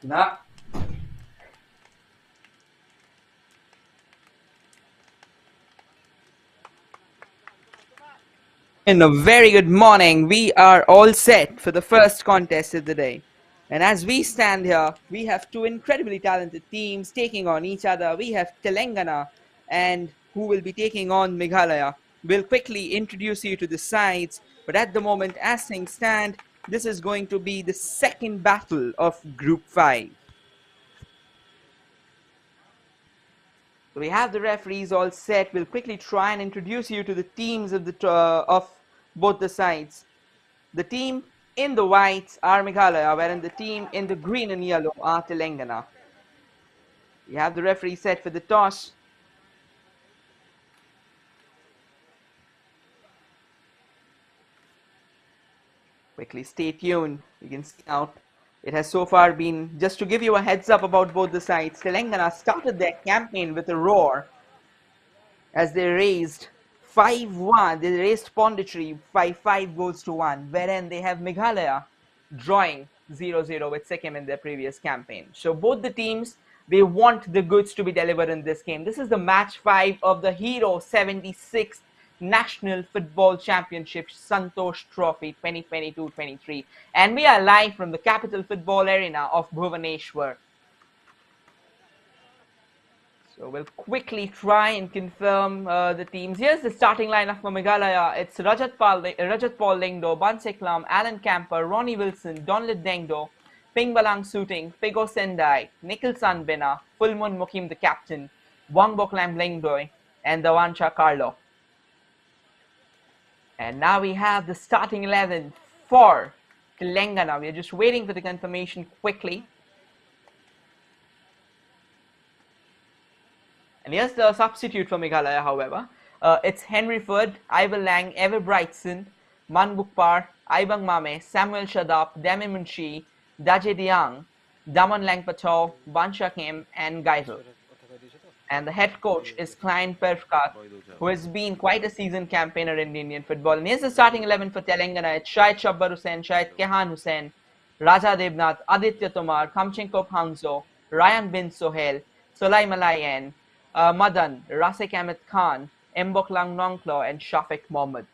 Nah. In a very good morning. We are all set for the first contest of the day. And as we stand here, we have two incredibly talented teams taking on each other. We have Telangana and who will be taking on Meghalaya. We'll quickly introduce you to the sides, but at the moment, as things stand, this is going to be the second battle of Group 5. So we have the referees all set. We'll quickly try and introduce you to the teams of both the sides. The team in the whites are Meghalaya, wherein the team in the green and yellow are Telangana. We have the referee set for the toss. Quickly stay tuned. You can see out. It has so far been, just to give you a heads up about both the sides, Telangana started their campaign with a roar as they raised 5-1. They raised Pondicherry by 5 goals to 1, wherein they have Meghalaya drawing 0-0 with Sikkim in their previous campaign. So both the teams, they want the goods to be delivered in this game. This is the match 5 of the Hero 76th National Football Championship Santosh Trophy 2022-23. And we are live from the capital football arena of Bhubaneswar. So we'll quickly try and confirm the teams. Here's the starting lineup for Meghalaya. It's Rajat Paul Lingdo, Banseklam, Alan Camper, Ronnie Wilson, Donlet Dengdo, Pingbalang Suting, Figo Sendai, Nikhil Sanbina, Fulmun Mukim the captain, Wangboklam Lingdoi, and Dawancha Carlo. And now we have the starting 11 for Telangana. We are just waiting for the confirmation quickly. And here's the substitute for Meghalaya, however. It's Henry Ford, Ivor Lang, Ever Brightson, Man Bukpar, Ibang Mame, Samuel Shadap, Demi Munshi, Daje Diang, Daman Langpato, Bansha Kim, and Geisel. And the head coach is Klein Perfkat, who has been quite a seasoned campaigner in Indian football. And here's the starting 11 for Telangana. It's Shahid Shabbar Hussain, Shahid Kehan Hussain, Raja Devnath, Aditya Tomar, Kamchenkop Hangzo, Ryan bin Sohail, Solai Malayan, Madan, Rasek Ahmed Khan, Mboklang Nongklo, and Shafiq Mohammed.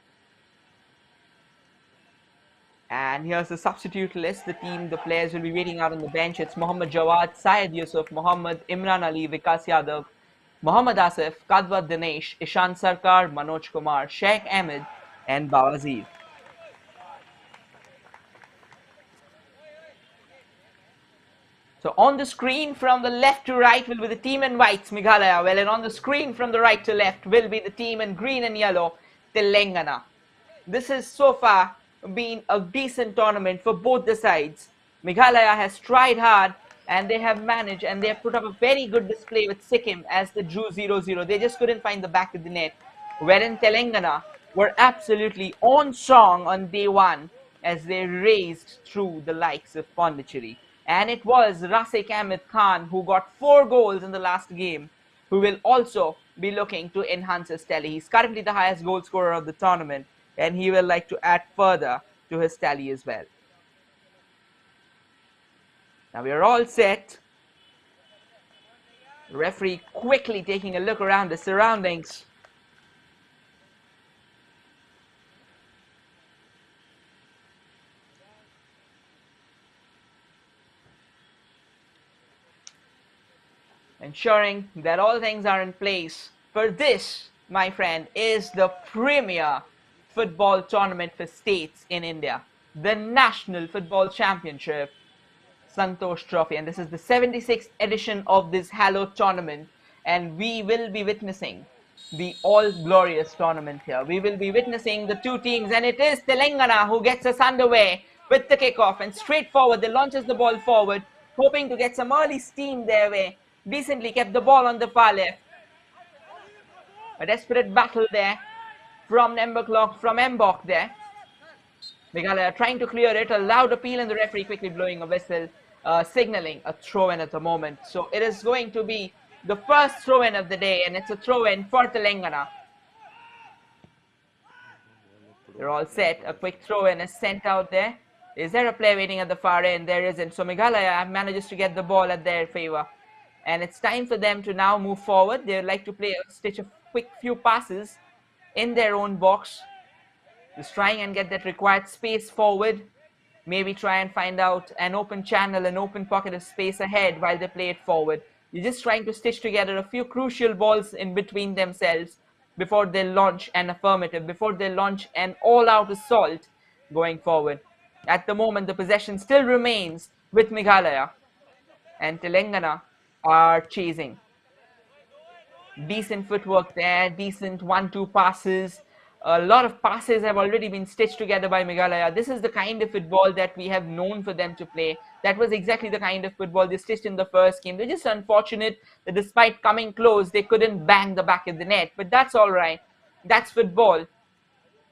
And here's the substitute list. The players will be waiting out on the bench. It's Mohammad Jawad, Syed Yusuf, Mohammad Imran Ali, Vikas Yadav, Mohammad Asif, Kadwat Dinesh, Ishan Sarkar, Manoj Kumar, Sheikh Ahmed, and Bawazir. So on the screen from the left to right will be the team in whites, Meghalaya. Well, and on the screen from the right to left will be the team in green and yellow, Telangana. This has so far been a decent tournament for both the sides. Meghalaya has tried hard and they have managed and they have put up a very good display with Sikkim as they drew 0-0. They just couldn't find the back of the net. Wherein Telangana were absolutely on song on day one as they raced through the likes of Pondicherry. And it was Rasik Ahmed Khan who got 4 goals in the last game, who will also be looking to enhance his tally. He's currently the highest goal scorer of the tournament, and he will like to add further to his tally as well. Now we are all set. The referee quickly taking a look around the surroundings. Ensuring that all things are in place. For this, my friend, is the premier football tournament for states in India. The National Football Championship Santosh Trophy, and this is the 76th edition of this hallowed tournament, and we will be witnessing the all-glorious tournament here. We will be witnessing the two teams, and it is Telangana who gets us underway with the kickoff, and straightforward, they launches the ball forward, hoping to get some early steam their way. Decently kept the ball on the far left. A desperate battle there from Mbok there. Meghalaya trying to clear it, a loud appeal, and the referee quickly blowing a whistle, signaling a throw-in at the moment. So it is going to be the first throw-in of the day, and it's a throw-in for Telangana. They're all set. A quick throw-in is sent out there. Is there a player waiting at the far end? There isn't. So Meghalaya manages to get the ball at their favor. And it's time for them to now move forward. They would like to play a stitch of quick few passes in their own box. Just trying and get that required space forward. Maybe try and find out an open channel, an open pocket of space ahead while they play it forward. You're just trying to stitch together a few crucial balls in between themselves before they launch an affirmative, before they launch an all-out assault going forward. At the moment, the possession still remains with Meghalaya, and Telangana are chasing. Decent footwork there, decent 1-2 passes. A lot of passes have already been stitched together by Meghalaya. This is the kind of football that we have known for them to play. That was exactly the kind of football they stitched in the first game. They're just unfortunate that despite coming close, they couldn't bang the back of the net. But that's all right. That's football.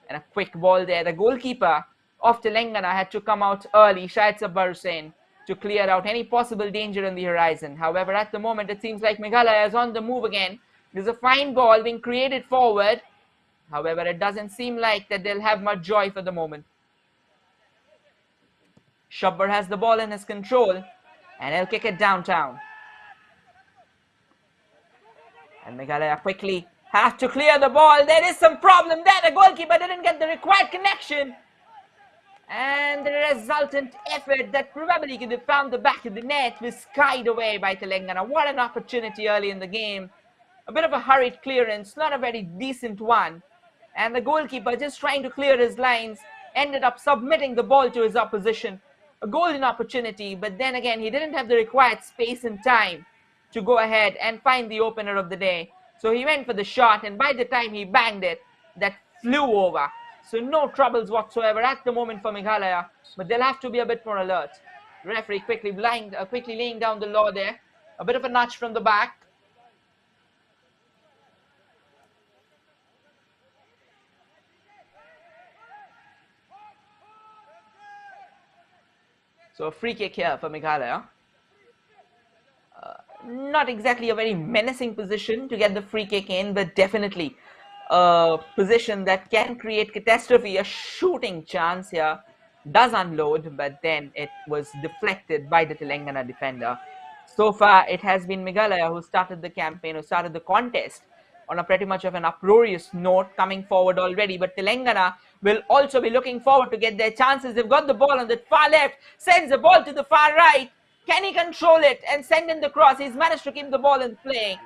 And a quick ball there. The goalkeeper of Telangana had to come out early, Shahid Sabbar Hussain, to clear out any possible danger on the horizon. However, at the moment, it seems like Meghalaya is on the move again. There's a fine ball being created forward. However, it doesn't seem like that they'll have much joy for the moment. Shabbar has the ball in his control, and he'll kick it downtown. And Meghalaya quickly has to clear the ball. There is some problem there. The goalkeeper didn't get the required connection. And the resultant effort that probably could have found the back of the net was skied away by Telangana. What an opportunity early in the game. A bit of a hurried clearance, not a very decent one. And the goalkeeper, just trying to clear his lines, ended up submitting the ball to his opposition. A golden opportunity, but then again, he didn't have the required space and time to go ahead and find the opener of the day. So he went for the shot, and by the time he banged it, that flew over. So no troubles whatsoever at the moment for Meghalaya, but they'll have to be a bit more alert. The referee quickly laying down the law there. A bit of a nudge from the back. So a free kick here for Meghalaya. Not exactly a very menacing position to get the free kick in, but definitely a position that can create catastrophe. A shooting chance here does unload, but then it was deflected by the Telangana defender. So far, it has been Meghalaya who started the campaign, who started the contest on a pretty much of an uproarious note, coming forward already. But Telangana will also be looking forward to get their chances. They've got the ball on the far left, sends the ball to the far right. Can he control it and send in the cross? He's managed to keep the ball in play,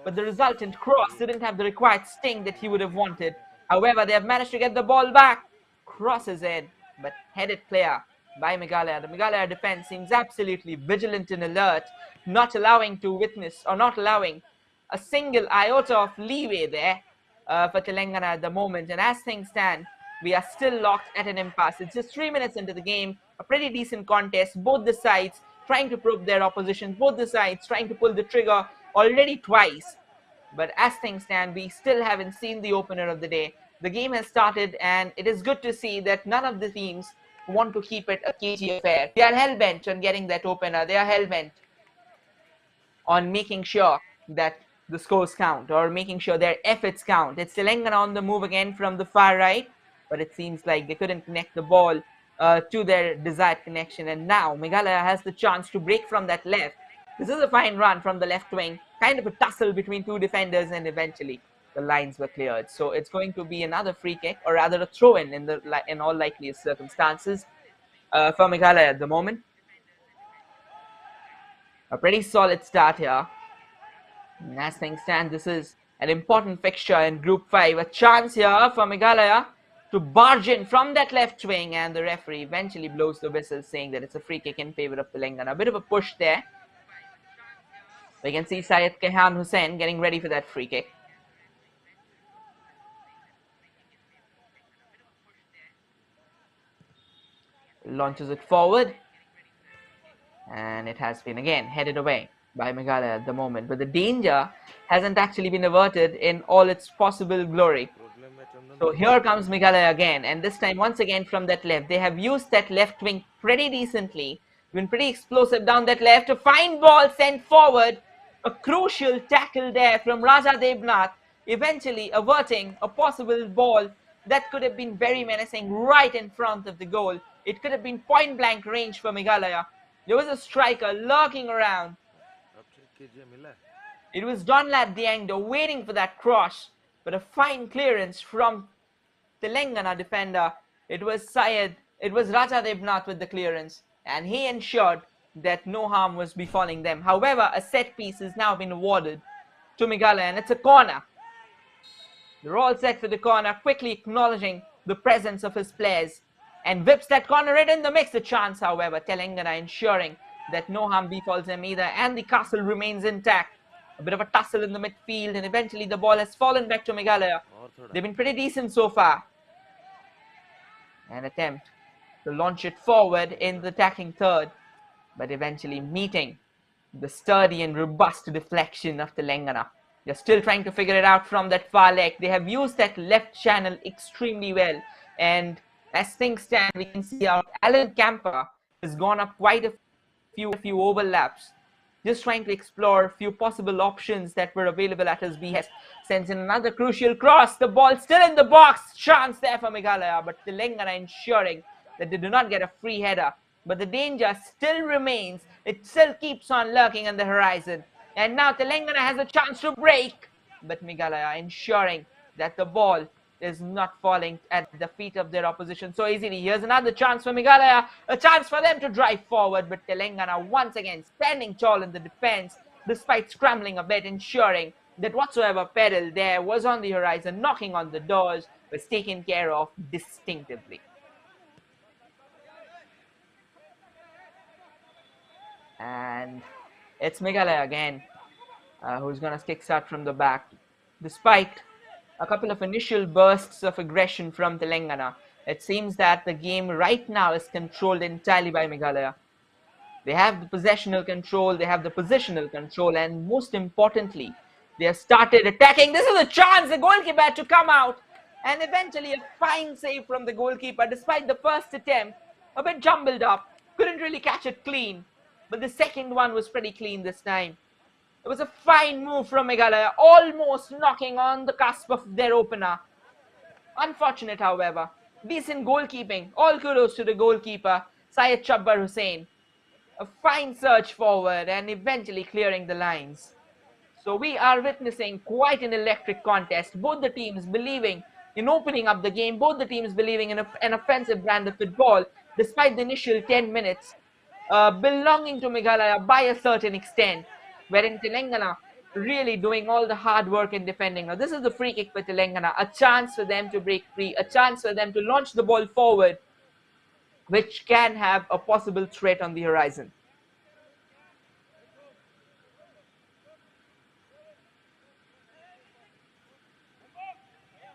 but the resultant cross didn't have the required sting that he would have wanted. However, they have managed to get the ball back. Crosses in, but headed clear by Meghalaya. The Meghalaya defense seems absolutely vigilant and alert, not allowing to witness or not allowing a single iota of leeway there for Telangana at the moment. And as things stand, we are still locked at an impasse. It's just 3 minutes into the game, a pretty decent contest. Both the sides trying to probe their opposition, both the sides trying to pull the trigger already twice. But as things stand, we still haven't seen the opener of the day. The game has started, and it is good to see that none of the teams want to keep it a cagey affair. They are hell-bent on getting that opener. They are hell-bent on making sure that the scores count, or making sure their efforts count. It's Telangana on the move again from the far right, but it seems like they couldn't connect the ball to their desired connection. And now Meghalaya has the chance to break from that left. This is a fine run from the left wing, kind of a tussle between two defenders, and eventually the lines were cleared. So it's going to be another free kick, or rather a throw-in in all likeliest circumstances for Meghalaya at the moment. A pretty solid start here. And as things stand, this is an important fixture in Group 5. A chance here for Meghalaya to barge in from that left wing, and the referee eventually blows the whistle, saying that it's a free kick in favor of Telangana. A bit of a push there. We can see Syed Kehan Hussain getting ready for that free kick. Launches it forward, and it has been again headed away by Meghalaya at the moment. But the danger hasn't actually been averted in all its possible glory. So here comes Meghalaya again, and this time once again from that left. They have used that left wing pretty decently, been pretty explosive down that left. A fine ball sent forward, a crucial tackle there from Raja Devnath, eventually averting a possible ball that could have been very menacing right in front of the goal. It could have been point blank range for Meghalaya. There was a striker lurking around. It was Donlad Diangdo waiting for that cross, but a fine clearance from Telangana defender. It was Raja Devnath with the clearance, and he ensured that no harm was befalling them. However, a set piece has now been awarded to Meghalaya, and it's a corner. They're all set for the corner, quickly acknowledging the presence of his players, and whips that corner right in the mix. A chance, however, Telangana ensuring that no harm befalls them either, and the castle remains intact. A bit of a tussle in the midfield, and eventually the ball has fallen back to Meghalaya. They've been pretty decent so far. An attempt to launch it forward in the attacking third, but eventually meeting the sturdy and robust deflection of Telangana. They're still trying to figure it out from that far leg. They have used that left channel extremely well. And as things stand, we can see our Alan Camper has gone up quite a few overlaps, just trying to explore a few possible options that were available at his behest. Sends in another crucial cross. The ball still in the box. Chance there for Meghalaya, but Telangana ensuring that they do not get a free header. But the danger still remains. It still keeps on lurking on the horizon. And now Telangana has a chance to break, but Meghalaya ensuring that the ball is not falling at the feet of their opposition so easily. Here's another chance for Meghalaya, a chance for them to drive forward, but Telangana once again standing tall in the defense despite scrambling a bit, ensuring that whatsoever peril there was on the horizon, knocking on the doors, was taken care of distinctively. And it's Meghalaya again, who's going to kickstart from the back. Despite a couple of initial bursts of aggression from Telangana, it seems that the game right now is controlled entirely by Meghalaya. They have the possessional control, they have the positional control, and most importantly, they have started attacking. This is a chance, the goalkeeper had to come out, and eventually a fine save from the goalkeeper, despite the first attempt, a bit jumbled up, couldn't really catch it clean, but the second one was pretty clean this time. It was a fine move from Meghalaya, almost knocking on the cusp of their opener. Unfortunate, however. Decent goalkeeping. All kudos to the goalkeeper, Syed Chabbar Hussain. A fine surge forward and eventually clearing the lines. So we are witnessing quite an electric contest. Both the teams believing in opening up the game, both the teams believing in an offensive brand of football, despite the initial 10 minutes belonging to Meghalaya by a certain extent, wherein Telangana really doing all the hard work in defending. Now, this is the free kick for Telangana, a chance for them to break free, a chance for them to launch the ball forward, which can have a possible threat on the horizon.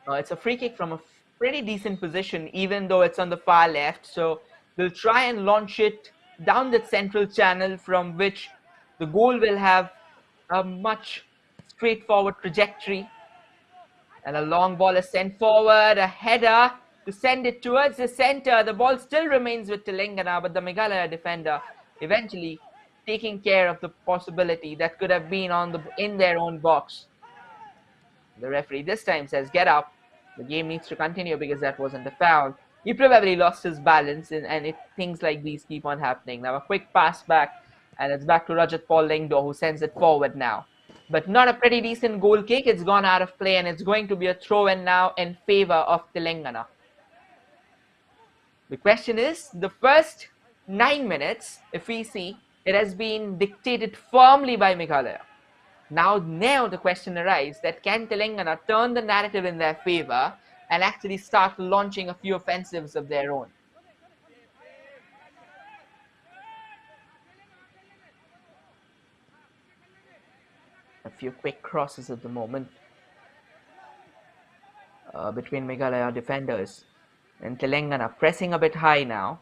It's a free kick from a pretty decent position, even though it's on the far left. So they'll try and launch it down the central channel, from which the goal will have a much straightforward trajectory. And a long ball is sent forward, a header to send it towards the center. The ball still remains with Telangana, but the Meghalaya defender eventually taking care of the possibility that could have been in their own box. The referee this time says, get up. The game needs to continue because that wasn't a foul. He probably lost his balance, and things like these keep on happening. Now a quick pass back, and it's back to Rajat Paul Lengdo, who sends it forward now. But not a pretty decent goal kick. It's gone out of play, and it's going to be a throw-in now in favor of Telangana. The question is, the first 9 minutes, if we see, it has been dictated firmly by Meghalaya. Now the question arises that can Telangana turn the narrative in their favor and actually start launching a few offensives of their own? A few quick crosses at the moment between Meghalaya defenders, and Telangana pressing a bit high now,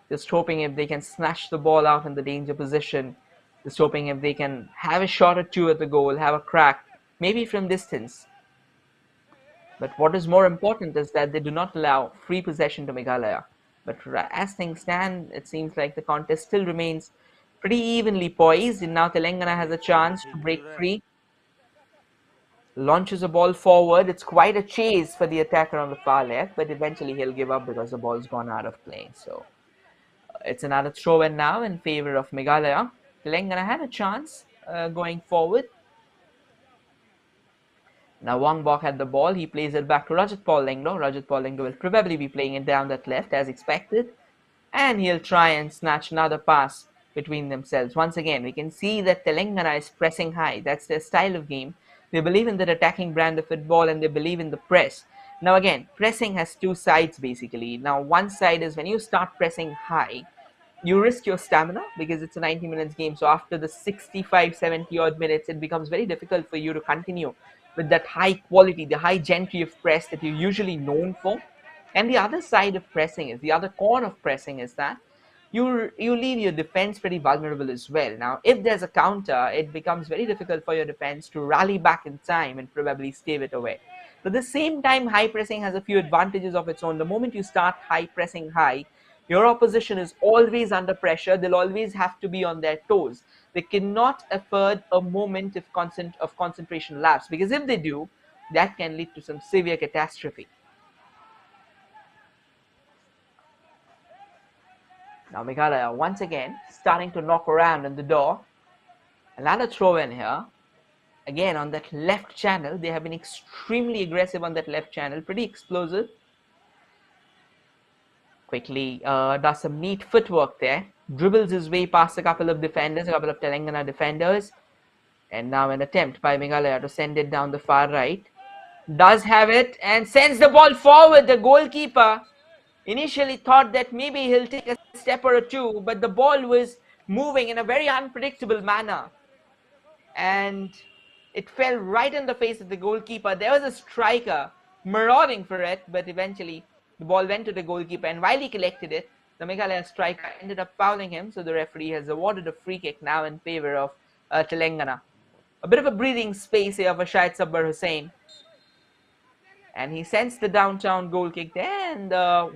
just hoping if they can snatch the ball out in the danger position, just hoping if they can have a shot or two at the goal, have a crack, maybe from distance. But what is more important is that they do not allow free possession to Meghalaya. But as things stand, it seems like the contest still remains pretty evenly poised, and now Telangana has a chance to break free. launches a ball forward. It's quite a chase for the attacker on the far left, but eventually he'll give up because the ball's gone out of play. So it's another throw in now in favor of Meghalaya. Telangana had a chance going forward. Now Wangbok had the ball. He plays it back to Rajat Paul Lengdo. Rajat Paul Lengdo will probably be playing it down that left as expected. And he'll try and snatch another pass between themselves. Once again, we can see that Telangana is pressing high. That's their style of game. They believe in that attacking brand of football and they believe in the press. Now again, pressing has two sides basically. Now one side is when you start pressing high, you risk your stamina because it's a 90 minutes game. So after the 65, 70 odd minutes, it becomes very difficult for you to continue with that high quality, the high gentry of press that you're usually known for. And the other side of pressing is, the other corner of pressing is that you leave your defense pretty vulnerable as well. Now, if there's a counter, it becomes very difficult for your defense to rally back in time and probably stave it away. But at the same time, high pressing has a few advantages of its own. The moment you start high pressing high, your opposition is always under pressure. They'll always have to be on their toes. They cannot afford a moment of concentration lapse, because if they do, that can lead to some severe catastrophe. Now Meghalaya once again starting to knock around in the door. Another throw in here. Again on that left channel. They have been extremely aggressive on that left channel. Pretty explosive. Quickly does some neat footwork there. Dribbles his way past a couple of defenders, a couple of Telangana defenders. And now an attempt by Meghalaya to send it down the far right. Does have it and sends the ball forward. The goalkeeper initially thought that maybe he'll take a step or two, but the ball was moving in a very unpredictable manner. And it fell right in the face of the goalkeeper. There was a striker marauding for it, but eventually the ball went to the goalkeeper. And while he collected it, the Meghalaya striker ended up fouling him. So the referee has awarded a free kick now in favor of Telangana. A bit of a breathing space here for Shahid Sabbar Hussain. And he sends the downtown goal kick there. And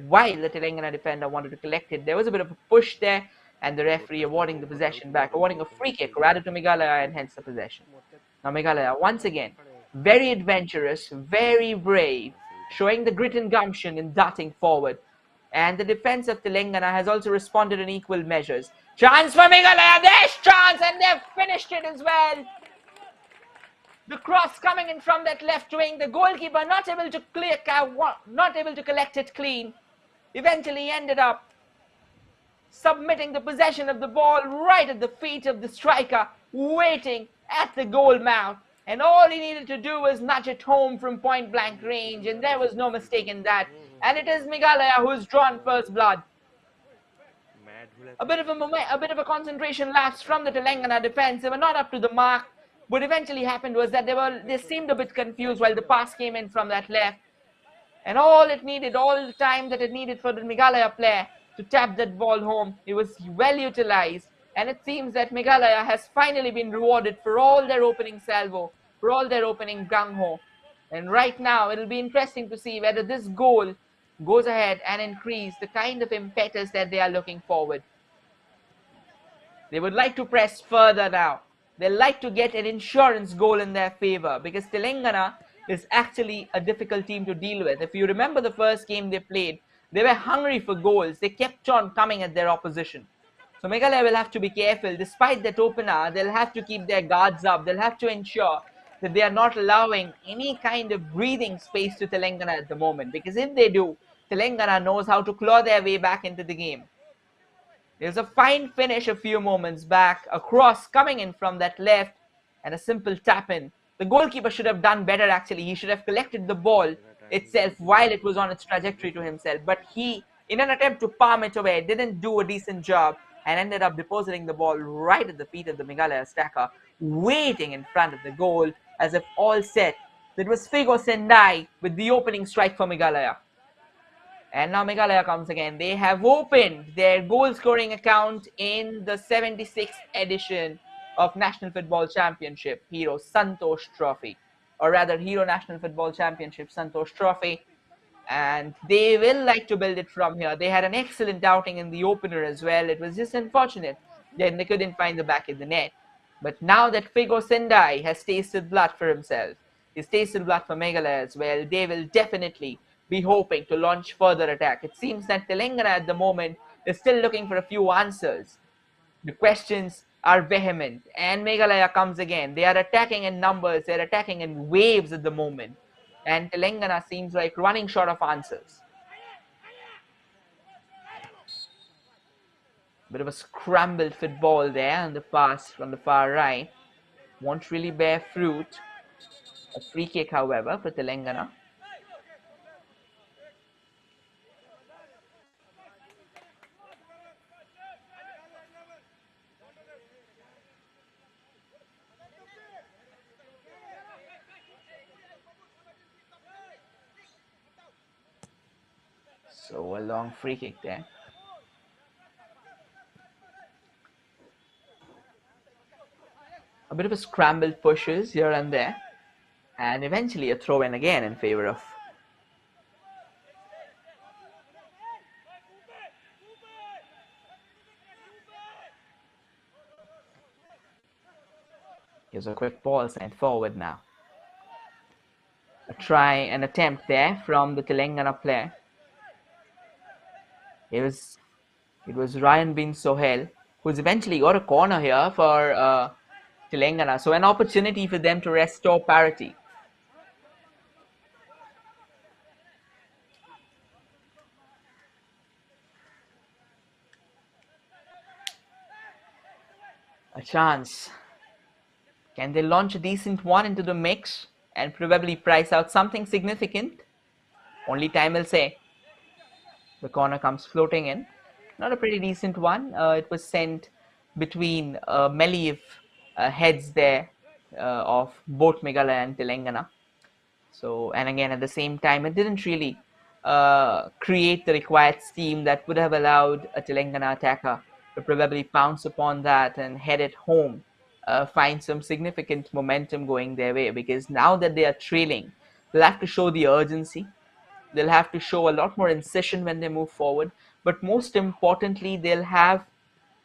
while the Telangana defender wanted to collect it, there was a bit of a push there. And the referee awarding the possession back, awarding a free kick rather to Meghalaya and hence the possession. Now Meghalaya, once again, very adventurous, very brave, showing the grit and gumption in darting forward. And the defense of Telangana has also responded in equal measures. Chance for Meghalaya, there's chance, and they've finished it as well. The cross coming in from that left wing, the goalkeeper not able to not able to collect it clean. Eventually ended up submitting the possession of the ball right at the feet of the striker, waiting at the goal mouth. And all he needed to do was nudge it home from point blank range, and there was no mistake in that. And it is Meghalaya who's drawn first blood. A bit of a concentration lapse from the Telangana defense. They were not up to the mark. What eventually happened was that they seemed a bit confused while the pass came in from that left. And all the time that it needed for the Meghalaya player to tap that ball home, it was well utilized. And it seems that Meghalaya has finally been rewarded for all their opening salvo, for all their opening gung-ho. And right now, it'll be interesting to see whether this goal goes ahead and increase the kind of impetus that they are looking forward. They would like to press further now. They like to get an insurance goal in their favor, because Telangana is actually a difficult team to deal with. If you remember the first game they played, they were hungry for goals. They kept on coming at their opposition. So Meghalaya will have to be careful. Despite that opener, they'll have to keep their guards up. They'll have to ensure that they are not allowing any kind of breathing space to Telangana at the moment, because if they do, Telangana knows how to claw their way back into the game. There's a fine finish a few moments back, a cross coming in from that left, and a simple tap in. The goalkeeper should have done better actually. He should have collected the ball itself while it was on its trajectory to himself. But he, in an attempt to palm it away, didn't do a decent job and ended up depositing the ball right at the feet of the Meghalaya stacker, waiting in front of the goal as if all set. It was Figo Sendai with the opening strike for Meghalaya. And now Meghalaya comes again. They have opened their goal scoring account in the 76th edition of National Football Championship, Hero Santosh Trophy. Or rather, Hero National Football Championship Santosh Trophy. And they will like to build it from here. They had an excellent outing in the opener as well. It was just unfortunate that they couldn't find the back of the net. But now that Figo Sendai has tasted blood for himself, He stays still black for Meghalaya as well. They will definitely be hoping to launch further attack. It seems that Telangana at the moment is still looking for a few answers. The questions are vehement, and Meghalaya comes again. They are attacking in numbers, they're attacking in waves at the moment, and Telangana seems like running short of answers. Bit of a scrambled football there, and the pass from the far right won't really bear fruit. A free kick, however, for Telangana. So a long free kick there. A bit of a scrambled pushes here and there, and eventually a throw in again in favor of. Here's a quick ball sent forward now. A try, an attempt there from the Telangana player. It was Ryan bin Sohail who's eventually got a corner here for Telangana. So an opportunity for them to restore parity. A chance. Can they launch a decent one into the mix and probably price out something significant? Only time will say. The corner comes floating in. Not a pretty decent one. It was sent between melee of heads there of both Meghalaya and Telangana. So, and again, at the same time, it didn't really create the required steam that would have allowed a Telangana attacker to probably pounce upon that and head it home, find some significant momentum going their way. Because now that they are trailing, they'll have to show the urgency. They'll have to show a lot more incision when they move forward. But most importantly, they'll have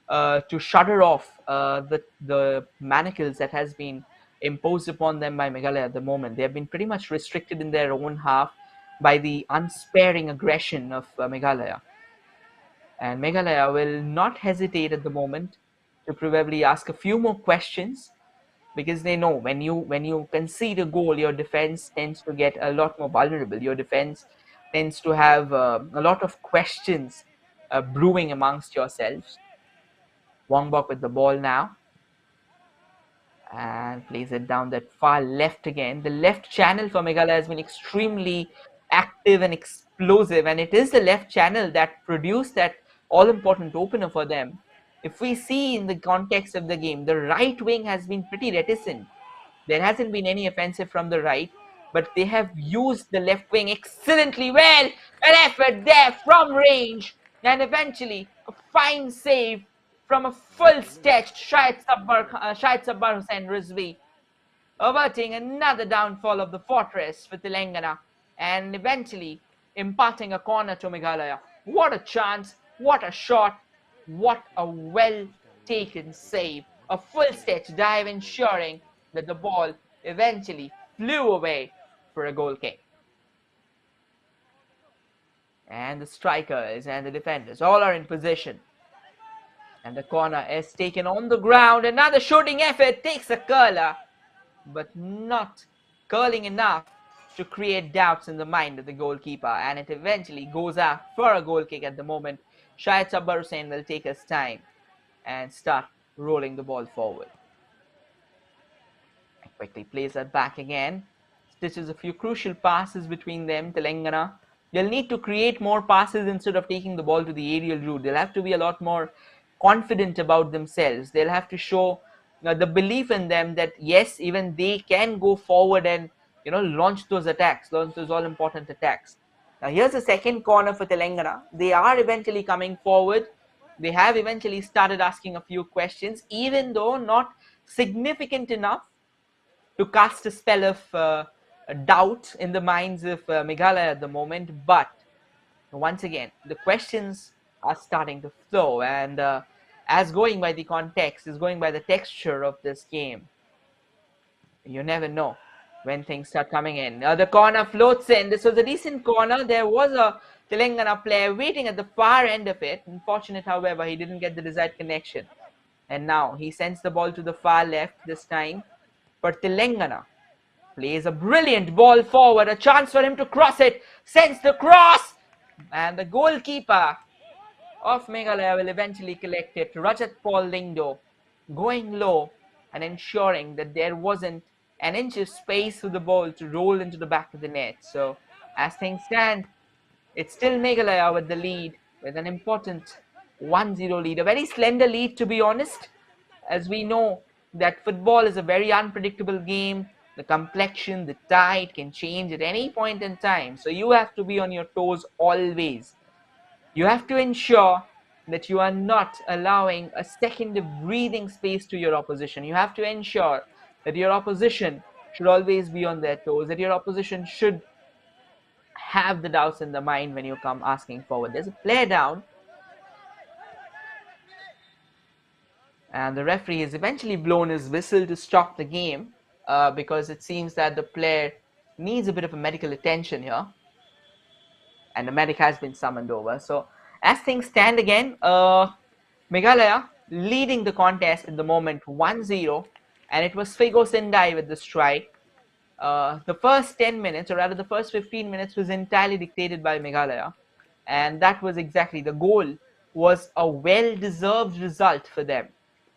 to shudder off the manacles that has been imposed upon them by Meghalaya at the moment. They have been pretty much restricted in their own half by the unsparing aggression of Meghalaya. And Meghalaya will not hesitate at the moment to probably ask a few more questions because they know when you concede a goal, your defense tends to get a lot more vulnerable. Your defense tends to have a lot of questions brewing amongst yourselves. Wongbok with the ball now and plays it down that far left again. The left channel for Meghalaya has been extremely active and explosive, and it is the left channel that produced that all important opener for them. If we see in the context of the game, the right wing has been pretty reticent. There hasn't been any offensive from the right, but they have used the left wing excellently well. An effort there from range, and eventually a fine save from a full-stretched Shahid Sabbar Hussain Rizvi, averting another downfall of the fortress for Telangana, and eventually imparting a corner to Meghalaya. What a chance, what a shot, what a well taken save. A full stretch dive ensuring that the ball eventually flew away for a goal kick. And the strikers and the defenders all are in position. And the corner is taken on the ground. Another shooting effort takes a curler, but not curling enough to create doubts in the mind of the goalkeeper. And it eventually goes out for a goal kick at the moment. Shahid Sabbar Hussain will take his time and start rolling the ball forward. Quickly plays that back again. Stitches a few crucial passes between them. Telangana, they'll need to create more passes instead of taking the ball to the aerial route. They'll have to be a lot more confident about themselves. They'll have to show the belief in them that yes, even they can go forward and launch those attacks, launch those all important attacks. Now here's the second corner for Telangana. They are eventually coming forward. They have eventually started asking a few questions, even though not significant enough to cast a spell of doubt in the minds of Meghalaya at the moment. But once again, the questions are starting to flow, and as going by the context, is going by the texture of this game. You never know. when things start coming in. The corner floats in. This was a decent corner. There was a Telangana player waiting at the far end of it. Unfortunate, however, he didn't get the desired connection. And now he sends the ball to the far left this time. But Telangana plays a brilliant ball forward. A chance for him to cross it. Sends the cross. And the goalkeeper of Meghalaya will eventually collect it. Rajat Paul Lindo going low and ensuring that there wasn't an inch of space for the ball to roll into the back of the net. So, as things stand, it's still Meghalaya with the lead, with an important 1-0 lead. A very slender lead, to be honest, as we know that football is a very unpredictable game. The complexion, the tide can change at any point in time. So, you have to be on your toes always. You have to ensure that you are not allowing a second of breathing space to your opposition. You have to ensure that your opposition should always be on their toes, that your opposition should have the doubts in the mind when you come asking forward. There's a player down, and the referee has eventually blown his whistle to stop the game because it seems that the player needs a bit of a medical attention here, and the medic has been summoned over. So, as things stand again, Meghalaya leading the contest at the moment 1-0, and it was Figo Sendai with the strike. The first 10 minutes, or rather the first 15 minutes, was entirely dictated by Meghalaya, and that was exactly the goal. Was a well-deserved result for them.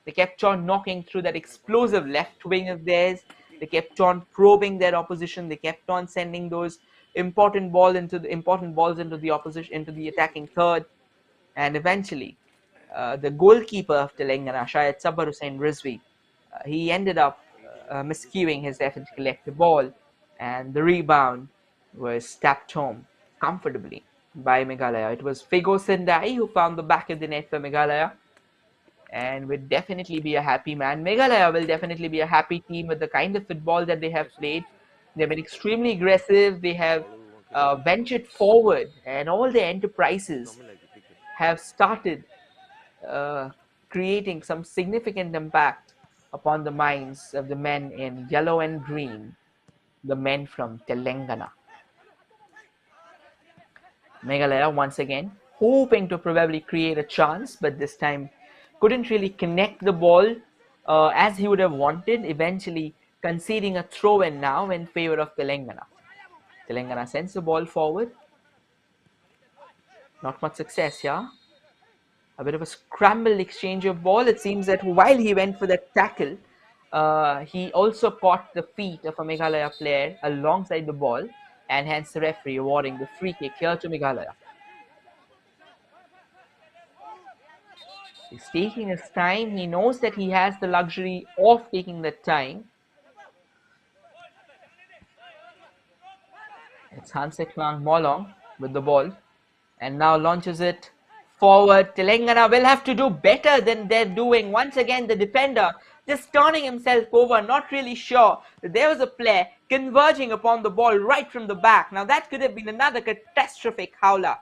They kept on knocking through that explosive left wing of theirs. They kept on probing their opposition. They kept on sending those important balls into the opposition, into the attacking third, and eventually the goalkeeper of Telangana, Shayad Sabbar Hussain Rizvi, he ended up miscuing his effort to collect the ball, and the rebound was tapped home comfortably by Meghalaya. It was Figo Sendai who found the back of the net for Meghalaya, and would definitely be a happy man. Meghalaya will definitely be a happy team with the kind of football that they have played. They've been extremely aggressive. They have ventured forward, and all their enterprises have started uh, creating some significant impact upon the minds of the men in yellow and green, the men from Telangana. Meghalaya once again hoping to probably create a chance, but this time couldn't really connect the ball as he would have wanted, eventually conceding a throw in now in favor of Telangana. Telangana sends the ball forward. Not much success, yeah? A bit of a scrambled exchange of ball. It seems that while he went for the tackle, he also caught the feet of a Meghalaya player alongside the ball, and hence the referee awarding the free kick here to Meghalaya. He's taking his time. He knows that he has the luxury of taking that time. It's Hanseklang Molong with the ball, and now launches it forward. Telangana will have to do better than they're doing. Once again, the defender just turning himself over, not really sure that there was a player converging upon the ball right from the back. Now, that could have been another catastrophic howler.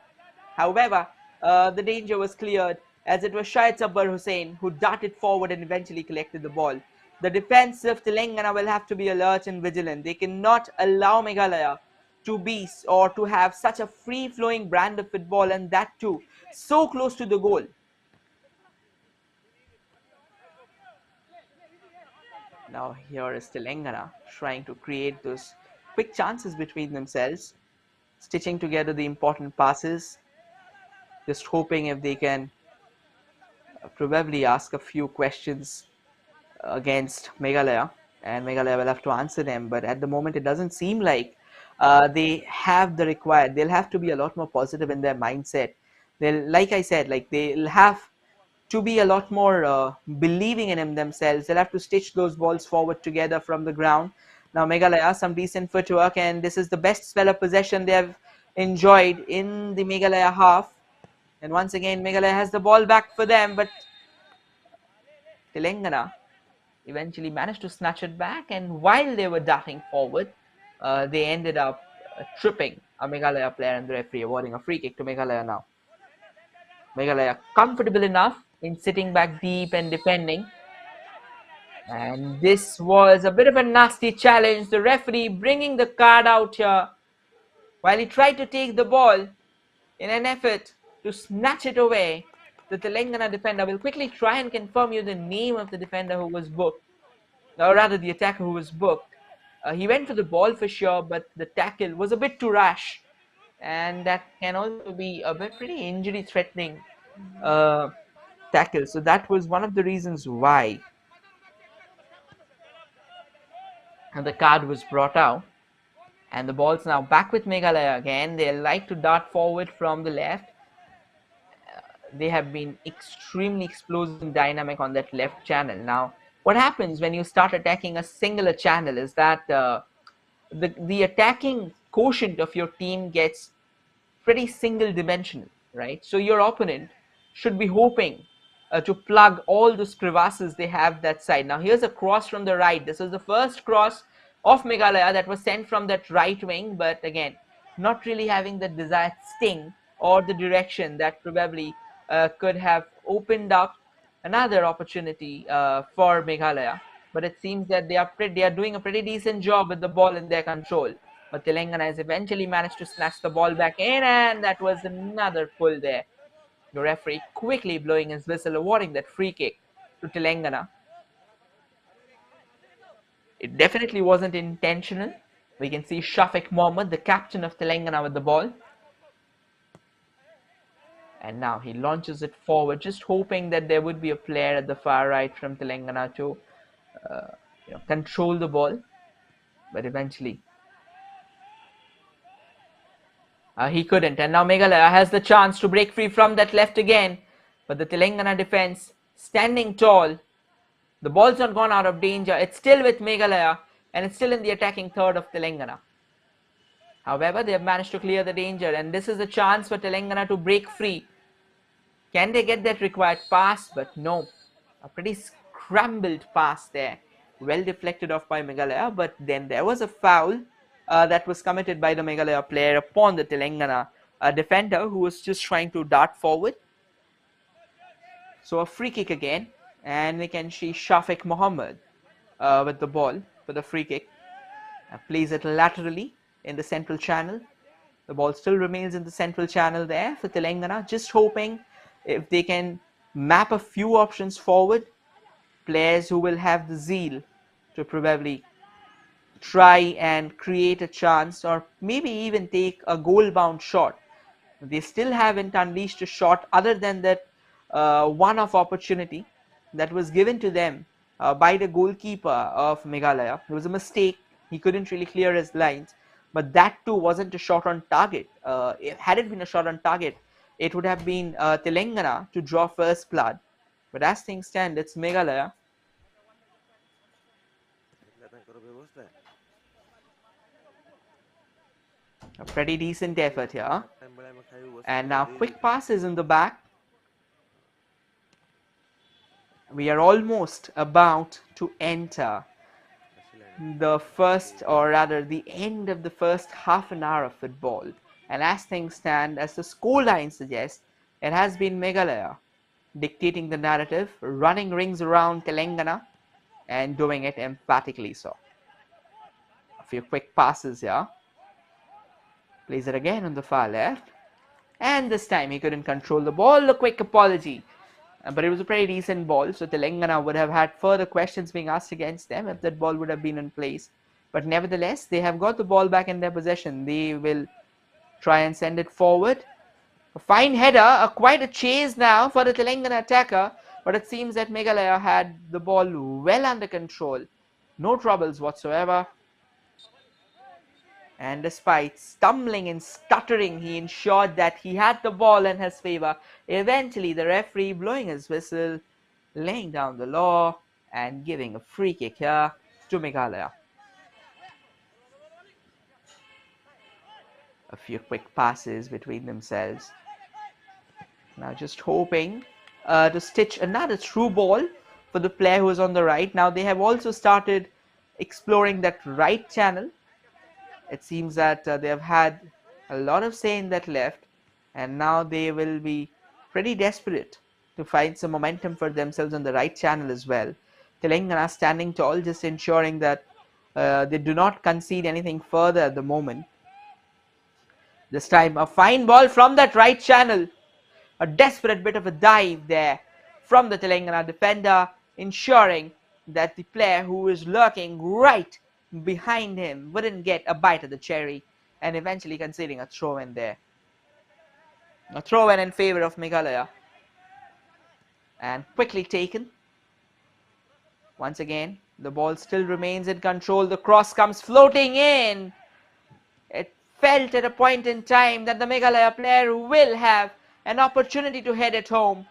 However, the danger was cleared as it was Shahid Sabbar Hussain who darted forward and eventually collected the ball. The defense of Telangana will have to be alert and vigilant. They cannot allow Meghalaya to be or to have such a free flowing brand of football, and that too so close to the goal. Now here is Telangana trying to create those quick chances between themselves, stitching together the important passes, just hoping if they can probably ask a few questions against Meghalaya, and Meghalaya will have to answer them. But at the moment, it doesn't seem like they have the required. They'll have to be a lot more positive in their mindset. They'll, like I said, like they'll have to be a lot more believing in themselves. They'll have to stitch those balls forward together from the ground. Now Meghalaya, some decent footwork, and this is the best spell of possession they have enjoyed in the Meghalaya half. And once again, Meghalaya has the ball back for them, but Telangana eventually managed to snatch it back, and while they were darting forward, they ended up tripping a Meghalaya player, and the referee awarding a free kick to Meghalaya now. Meghalaya comfortable enough in sitting back deep and defending. And this was a bit of a nasty challenge. The referee bringing the card out here while he tried to take the ball in an effort to snatch it away. The Telangana defender will quickly try and confirm you the name of the defender who was booked, or rather the attacker who was booked. He went for the ball for sure, but the tackle was a bit too rash, and that can also be a bit pretty injury threatening uh, tackle. So that was one of the reasons why the card was brought out. And the ball's now back with Meghalaya again. They like to dart forward from the left. They have been extremely explosive and dynamic on that left channel. Now, what happens when you start attacking a singular channel is that the attacking quotient of your team gets pretty single dimensional, right? So your opponent should be hoping to plug all those crevasses they have that side. Now here's a cross from the right. This is the first cross of Meghalaya that was sent from that right wing, but again, not really having the desired sting or the direction that probably could have opened up another opportunity for Meghalaya. But it seems that they are doing a pretty decent job with the ball in their control. But Telangana has eventually managed to snatch the ball back in, and that was another pull there. The referee quickly blowing his whistle, awarding that free kick to Telangana. It definitely wasn't intentional. We can see Shafiq Mohammed, the captain of Telangana, with the ball. And now he launches it forward, just hoping that there would be a player at the far right from Telangana to uh, control the ball. But eventually he couldn't. And now Meghalaya has the chance to break free from that left again. But the Telangana defense standing tall. The ball's not gone out of danger. It's still with Meghalaya and it's still in the attacking third of Telangana. However, they have managed to clear the danger, and this is a chance for Telangana to break free. Can they get that required pass? But no. A pretty scrambled pass there. Well deflected off by Meghalaya, but then there was a foul that was committed by the Meghalaya player upon the Telangana defender who was just trying to dart forward. So a free kick again, and we can see Shafiq Mohammed with the ball for the free kick. Plays it laterally in the central channel. The ball still remains in the central channel there for Telangana, just hoping if they can map a few options forward, players who will have the zeal to probably try and create a chance or maybe even take a goal bound shot. They still haven't unleashed a shot other than that one-off opportunity that was given to them by the goalkeeper of Meghalaya. It was a mistake. He couldn't really clear his lines, but that too wasn't a shot on target. Had it been a shot on target, it would have been Telangana to draw first blood. But as things stand, it's Meghalaya. A pretty decent effort here. And now quick passes in the back. We are almost about to enter the first, or rather the end of the first half an hour of football. And as things stand, as the scoreline suggests, it has been Meghalaya dictating the narrative, running rings around Telangana, and doing it emphatically so. A few quick passes here. Plays it again on the far left. And this time he couldn't control the ball. A quick apology. But it was a pretty decent ball, so Telangana would have had further questions being asked against them if that ball would have been in place. But nevertheless, they have got the ball back in their possession. They will try and send it forward. A fine header, quite a chase now for the Telangana attacker, but it seems that Meghalaya had the ball well under control. No troubles whatsoever. And despite stumbling and stuttering, he ensured that he had the ball in his favor. Eventually, the referee blowing his whistle, laying down the law, and giving a free kick here to Meghalaya. A few quick passes between themselves. Now just hoping to stitch another through ball for the player who is on the right. Now they have also started exploring that right channel. It seems that they have had a lot of say in that left, and now they will be pretty desperate to find some momentum for themselves on the right channel as well. Telangana standing tall, just ensuring that they do not concede anything further at the moment. This time, a fine ball from that right channel. A desperate bit of a dive there from the Telangana defender, ensuring that the player who is lurking right behind him wouldn't get a bite of the cherry, and eventually conceding a throw in there. A throw in favor of Meghalaya, and quickly taken. Once again, the ball still remains in control. The cross comes floating in. It felt at a point in time that the Meghalaya player will have an opportunity to head it home.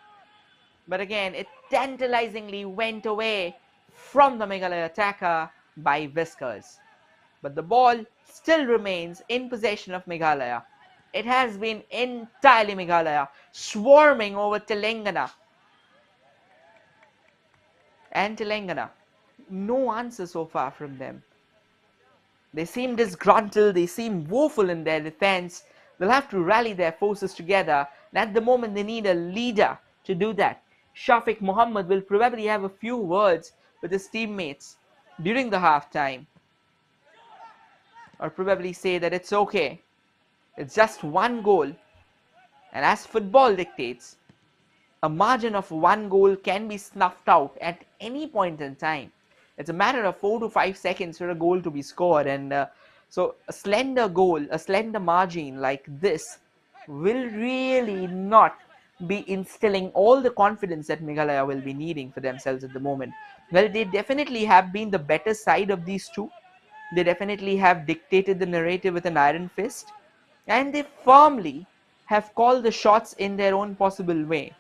But again, it tantalizingly went away from the Meghalaya attacker by Whiskers. But the ball still remains in possession of Meghalaya. It has been entirely Meghalaya swarming over Telangana. And Telangana, no answer so far from them. They seem disgruntled, they seem woeful in their defense. They'll have to rally their forces together, and at the moment they need a leader to do that. Shafiq Mohammed will probably have a few words with his teammates during the halftime, or probably say that it's okay, it's just one goal, and as football dictates, a margin of one goal can be snuffed out at any point in time. It's a matter of 4 to 5 seconds for a goal to be scored, and so a slender goal, a slender margin like this will really not be instilling all the confidence that Meghalaya will be needing for themselves at the moment. Well, they definitely have been the better side of these two. They definitely have dictated the narrative with an iron fist, and they firmly have called the shots in their own possible way.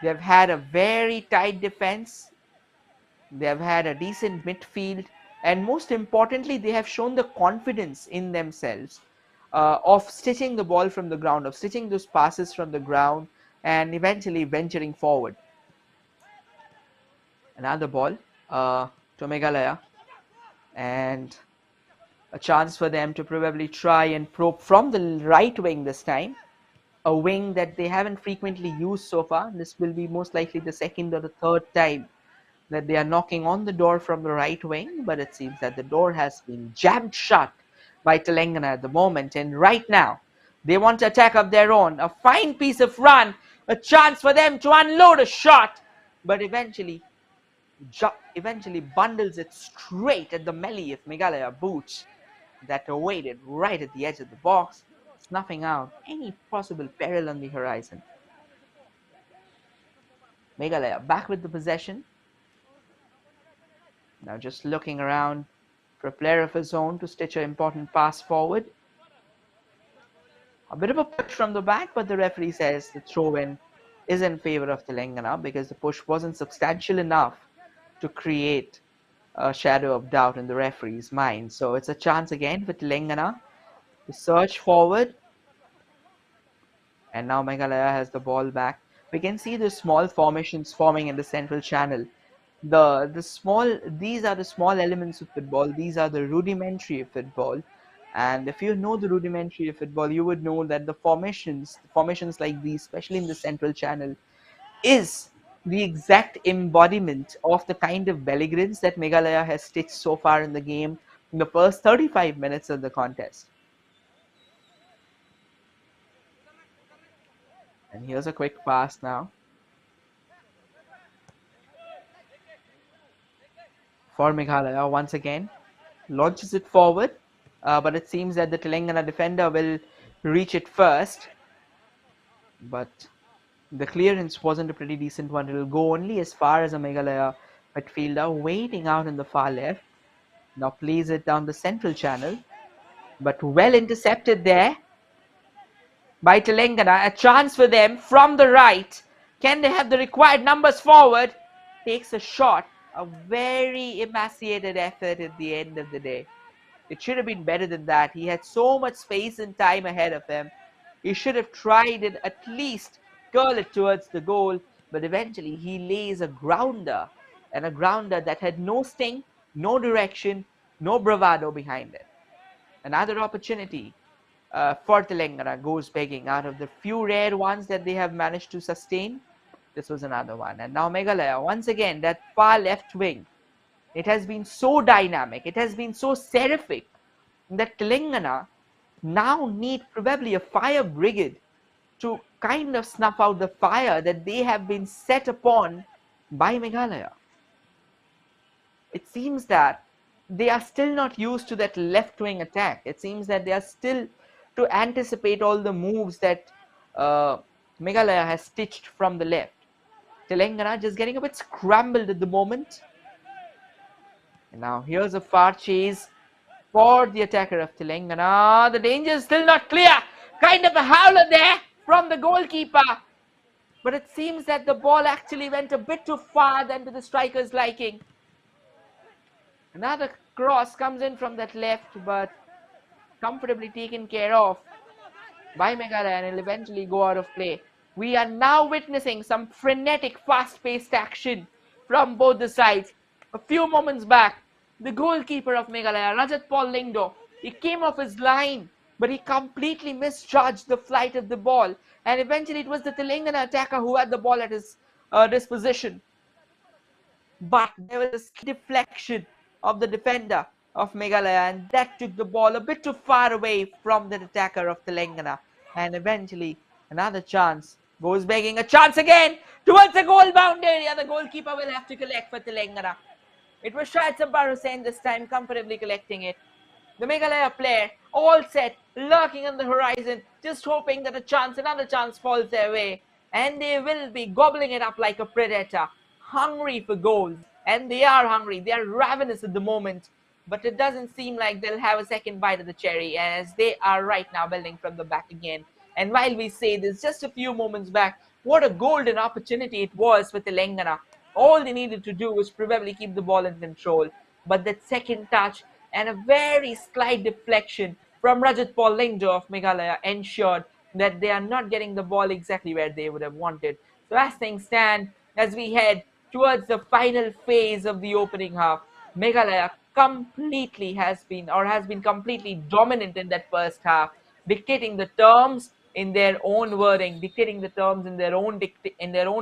They've had a very tight defense, they've had a decent midfield, and most importantly, they have shown the confidence in themselves of stitching the ball from the ground, of stitching those passes from the ground, and eventually venturing forward. Another ball to Meghalaya, and a chance for them to probably try and probe from the right wing this time. A wing that they haven't frequently used so far. This will be most likely the second or the third time that they are knocking on the door from the right wing, but it seems that the door has been jammed shut by Telangana at the moment. And right now, they want to attack of their own. A fine piece of run, a chance for them to unload a shot, but eventually bundles it straight at the melee of Meghalaya boots that awaited right at the edge of the box, snuffing out any possible peril on the horizon. Meghalaya back with the possession. Now just looking around for a player of his own to stitch an important pass forward. A bit of a push from the back, but the referee says the throw-in is in favor of Telangana because the push wasn't substantial enough to create a shadow of doubt in the referee's mind. So it's a chance again for Telangana to surge forward. And now Meghalaya has the ball back. We can see the small formations forming in the central channel. These are the small elements of football. These are the rudimentary of football. And if you know the rudimentary of football, you would know that the formations like these, especially in the central channel, is the exact embodiment of the kind of belligerence that Meghalaya has stitched so far in the game in the first 35 minutes of the contest. And here's a quick pass now for Meghalaya once again. Launches it forward, but it seems that the Telangana defender will reach it first. But the clearance wasn't a pretty decent one. It'll go only as far as a Meghalaya midfielder waiting out in the far left. Now plays it down the central channel, but well intercepted there by Telangana. A chance for them from the right. Can they have the required numbers forward? Takes a shot. A very emaciated effort at the end of the day. It should have been better than that. He had so much space and time ahead of him. He should have tried and at least curl it towards the goal, but eventually he lays a grounder, and a grounder that had no sting, no direction, no bravado behind it. Another opportunity for Telangana goes begging out of the few rare ones that they have managed to sustain. This was another one. And now Meghalaya, once again, that far left wing. It has been so dynamic. It has been so seraphic that Telangana now need probably a fire brigade to kind of snuff out the fire that they have been set upon by Meghalaya. It seems that they are still not used to that left wing attack. It seems that they are still to anticipate all the moves that uh, Meghalaya has stitched from the left. Telangana just getting a bit scrambled at the moment. And now here's a far chase for the attacker of Telangana. The danger is still not clear. Kind of a howler there from the goalkeeper. But it seems that the ball actually went a bit too far than to the striker's liking. Another cross comes in from that left, but comfortably taken care of by Meghalaya and will eventually go out of play. We are now witnessing some frenetic, fast-paced action from both the sides. A few moments back, the goalkeeper of Meghalaya, Rajat Paul Lingdo, he came off his line, but he completely misjudged the flight of the ball, and eventually it was the Telangana attacker who had the ball at his disposition. But there was a deflection of the defender of Meghalaya, and that took the ball a bit too far away from the attacker of Telangana. And eventually, another chance goes begging a chance again towards the goal bound area. The goalkeeper will have to collect for Telangana. It was Shahid Sabbar Hussain this time, comfortably collecting it. The Meghalaya player, all set, lurking on the horizon, just hoping that another chance falls their way. And they will be gobbling it up like a predator, hungry for goals. And they are hungry, they are ravenous at the moment. But it doesn't seem like they'll have a second bite of the cherry, as they are right now building from the back again. And while we say this, just a few moments back, what a golden opportunity it was for Telangana. All they needed to do was probably keep the ball in control. But that second touch and a very slight deflection from Rajat Paul Lingdo of Meghalaya ensured that they are not getting the ball exactly where they would have wanted. So as things stand, as we head towards the final phase of the opening half, Meghalaya has been completely dominant in that first half, dictating the terms in their own wording, dictating the terms in their own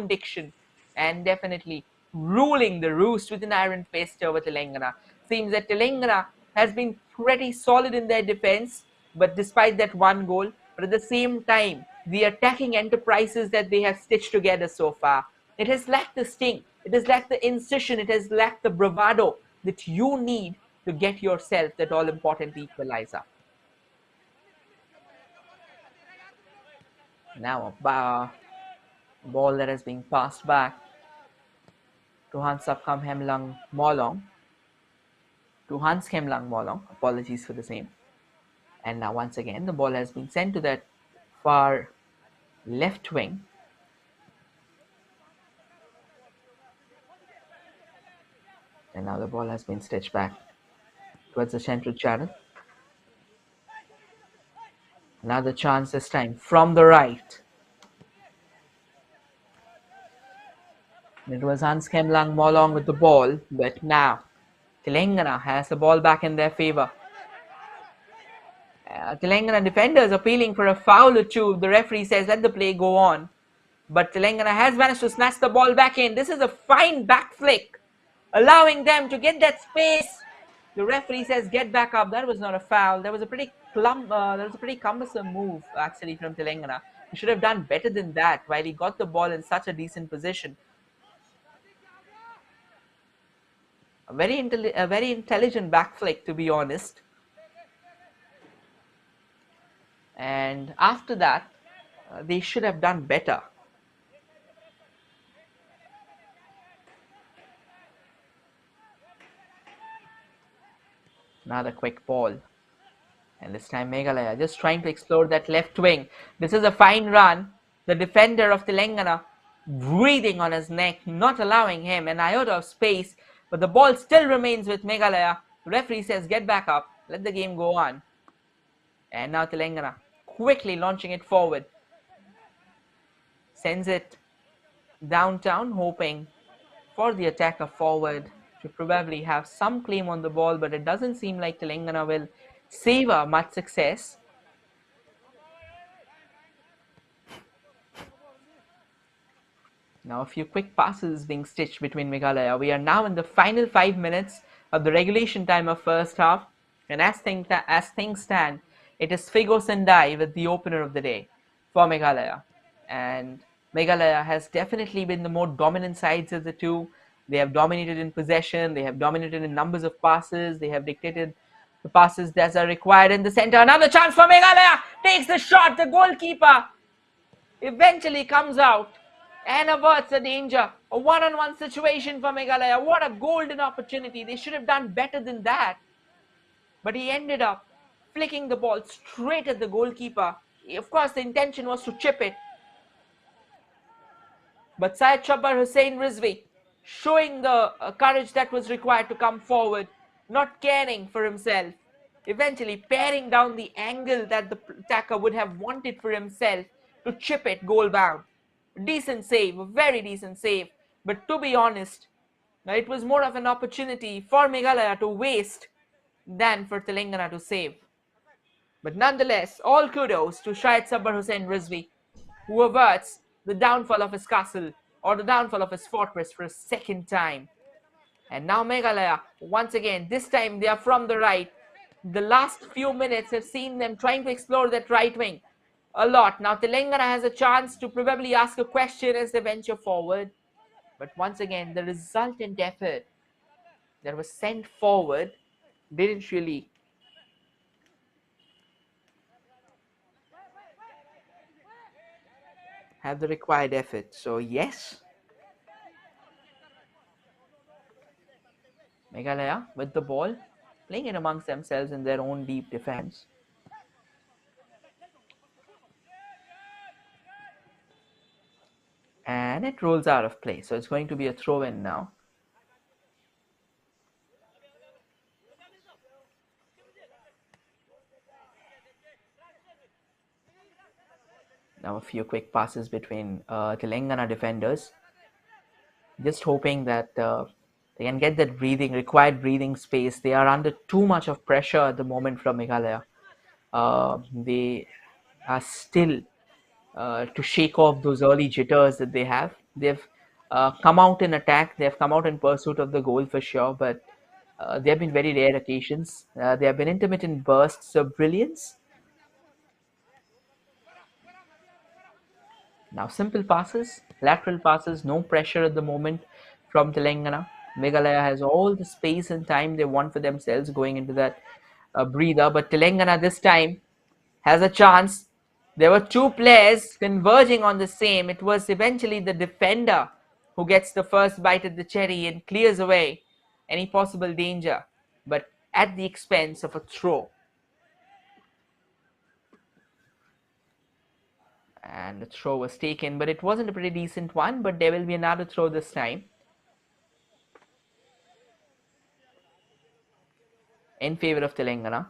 diction, and definitely ruling the roost with an iron fist over Telangana. Seems that Telangana has been pretty solid in their defense, but despite that one goal, but at the same time, the attacking enterprises that they have stitched together so far, it has lacked the sting, it has lacked the incision, it has lacked the bravado that you need to get yourself that all important equalizer. Now a ball that has been passed back to Hans Kemlang Molong. Apologies for the same. And now once again the ball has been sent to that far left wing. And now the ball has been stitched back towards the central channel. Another chance this time from the right. It was Hans Kemlang Molong with the ball, but now Telangana has the ball back in their favor. Telangana defenders appealing for a foul or two. The referee says let the play go on. But Telangana has managed to snatch the ball back in. This is a fine back flick, allowing them to get that space. The referee says get back up. That was not a foul. That was a pretty cumbersome move actually from Telangana. He should have done better than that while he got the ball in such a decent position. A very intelligent back flick, to be honest. And after that, they should have done better. Another quick ball. And this time Meghalaya just trying to explore that left wing. This is a fine run. The defender of Telangana breathing on his neck, not allowing him an iota of space. But the ball still remains with Meghalaya. The referee says get back up. Let the game go on. And now Telangana quickly launching it forward. Sends it downtown, hoping for the attacker forward to probably have some claim on the ball, but it doesn't seem like Telangana will savor much success. Now, a few quick passes being stitched between Meghalaya. We are now in the final 5 minutes of the regulation time of first half, and as things stand, it is Figo Sendai with the opener of the day for Meghalaya. And Meghalaya has definitely been the more dominant sides of the two. They have dominated in possession, they have dominated in numbers of passes, they have dictated the passes that are required in the center. Another chance for Meghalaya, takes the shot, the goalkeeper eventually comes out and averts the danger. A one-on-one situation for Meghalaya. What a golden opportunity. They should have done better than that. But he ended up flicking the ball straight at the goalkeeper. Of course, the intention was to chip it. But Syed Shabar Hussain Rizvi showing the courage that was required to come forward, not caring for himself, eventually paring down the angle that the attacker would have wanted for himself to chip it goal bound. Decent save, a very decent save. But to be honest, it was more of an opportunity for Meghalaya to waste than for Telangana to save. But nonetheless, all kudos to Shahid Sabbar Hussain Rizvi, who averts the downfall of his castle or the downfall of his fortress for a second time. And now Meghalaya, once again, this time they are from the right. The last few minutes have seen them trying to explore that right wing a lot. Now Telangana has a chance to probably ask a question as they venture forward. But once again, the resultant effort that was sent forward didn't really have the required effort. So yes, Meghalaya with the ball, playing it amongst themselves in their own deep defense. And it rolls out of play. So it's going to be a throw in now. Now a few quick passes between Telangana defenders. Just hoping that they can get that required breathing space. They are under too much of pressure at the moment from Meghalaya. They are still to shake off those early jitters that they have. They've come out in attack. They've come out in pursuit of the goal for sure, but there have been very rare occasions. There have been intermittent bursts of brilliance. Now, simple passes, lateral passes, no pressure at the moment from Telangana. Meghalaya has all the space and time they want for themselves going into that breather, but Telangana this time has a chance. There were two players converging on the same. It was eventually the defender who gets the first bite at the cherry and clears away any possible danger, but at the expense of a throw. And the throw was taken, but it wasn't a pretty decent one. But there will be another throw this time in favor of Telangana.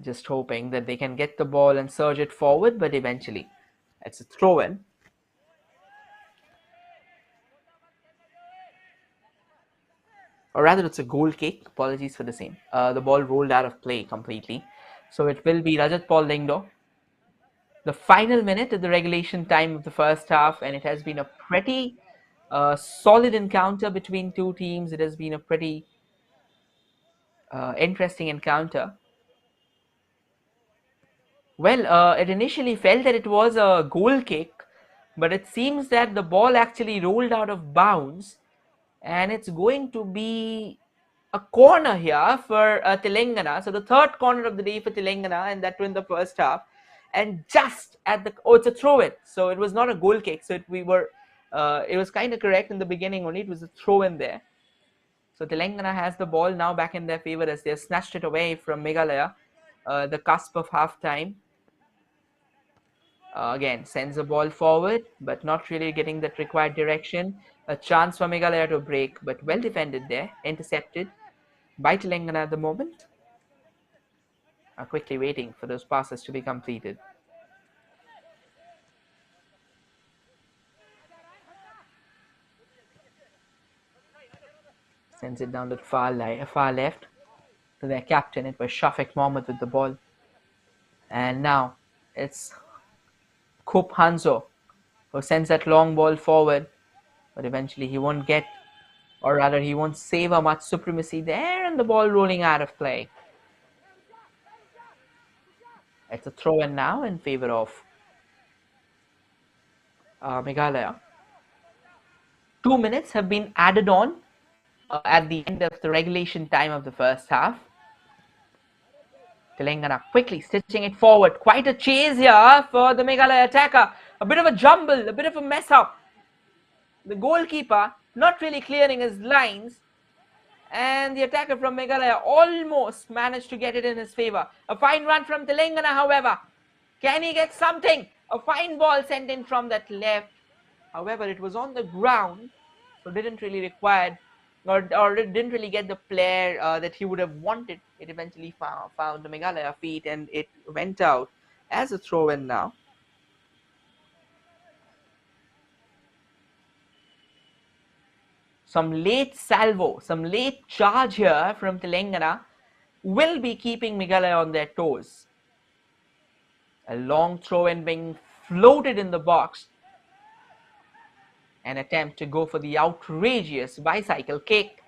Just hoping that they can get the ball and surge it forward, but eventually it's a throw in. Or rather, it's a goal kick. Apologies for the same. The ball rolled out of play completely. So it will be Rajat Paul Lingdo. The final minute of the regulation time of the first half, and it has been a pretty solid encounter between two teams. It has been a pretty interesting encounter. Well, it initially felt that it was a goal kick, but it seems that the ball actually rolled out of bounds, and it's going to be a corner here for Telangana. So the third corner of the day for Telangana, and that too in the first half. And just at the it's a throw in, so it was not a goal kick. So it was kind of correct in the beginning only. It was a throw in there. So Telangana has the ball now back in their favor as they have snatched it away from Meghalaya. The cusp of half time. Again, sends the ball forward, but not really getting that required direction. A chance for Meghalaya to break, but well defended there, intercepted by Telangana at the moment. Are quickly waiting for those passes to be completed. Sends it down the far left to their captain. It was Shafiq Mohammed with the ball. And now it's Kup Hanzo, who sends that long ball forward, but eventually he won't get, or rather, he won't savor much supremacy there, and the ball rolling out of play. It's a throw in now in favor of Meghalaya. 2 minutes have been added on at the end of the regulation time of the first half. Telangana quickly stitching it forward. Quite a chase here for the Meghalaya attacker. A bit of a jumble, a bit of a mess up. The goalkeeper not really clearing his lines, and the attacker from Meghalaya almost managed to get it in his favor. A fine run from Telangana, however. Can he get something? A fine ball sent in from that left. However, it was on the ground, so didn't really require, or it didn't really get the player that he would have wanted. It eventually found the Meghalaya feet, and it went out as a throw in now. Some late salvo, some late charge here from Telangana will be keeping Meghalaya on their toes. A long throw in being floated in the box. An attempt to go for the outrageous bicycle kick,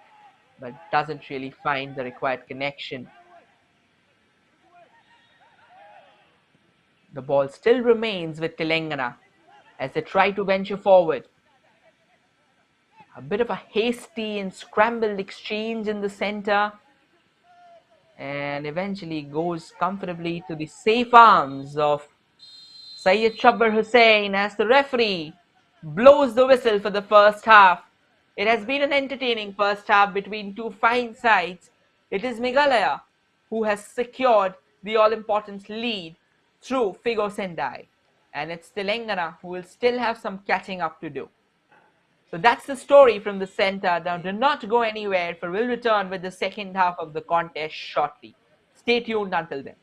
but doesn't really find the required connection. The ball still remains with Telangana as they try to venture forward. A bit of a hasty and scrambled exchange in the center, and eventually goes comfortably to the safe arms of Syed Shabbar Hussain as the referee blows the whistle for the first half. It has been an entertaining first half between two fine sides. It is Meghalaya who has secured the all-important lead through Figo Sendai, and it's Telangana who will still have some catching up to do. So that's the story from the center. Now do not go anywhere, for we'll return with the second half of the contest shortly. Stay tuned until then.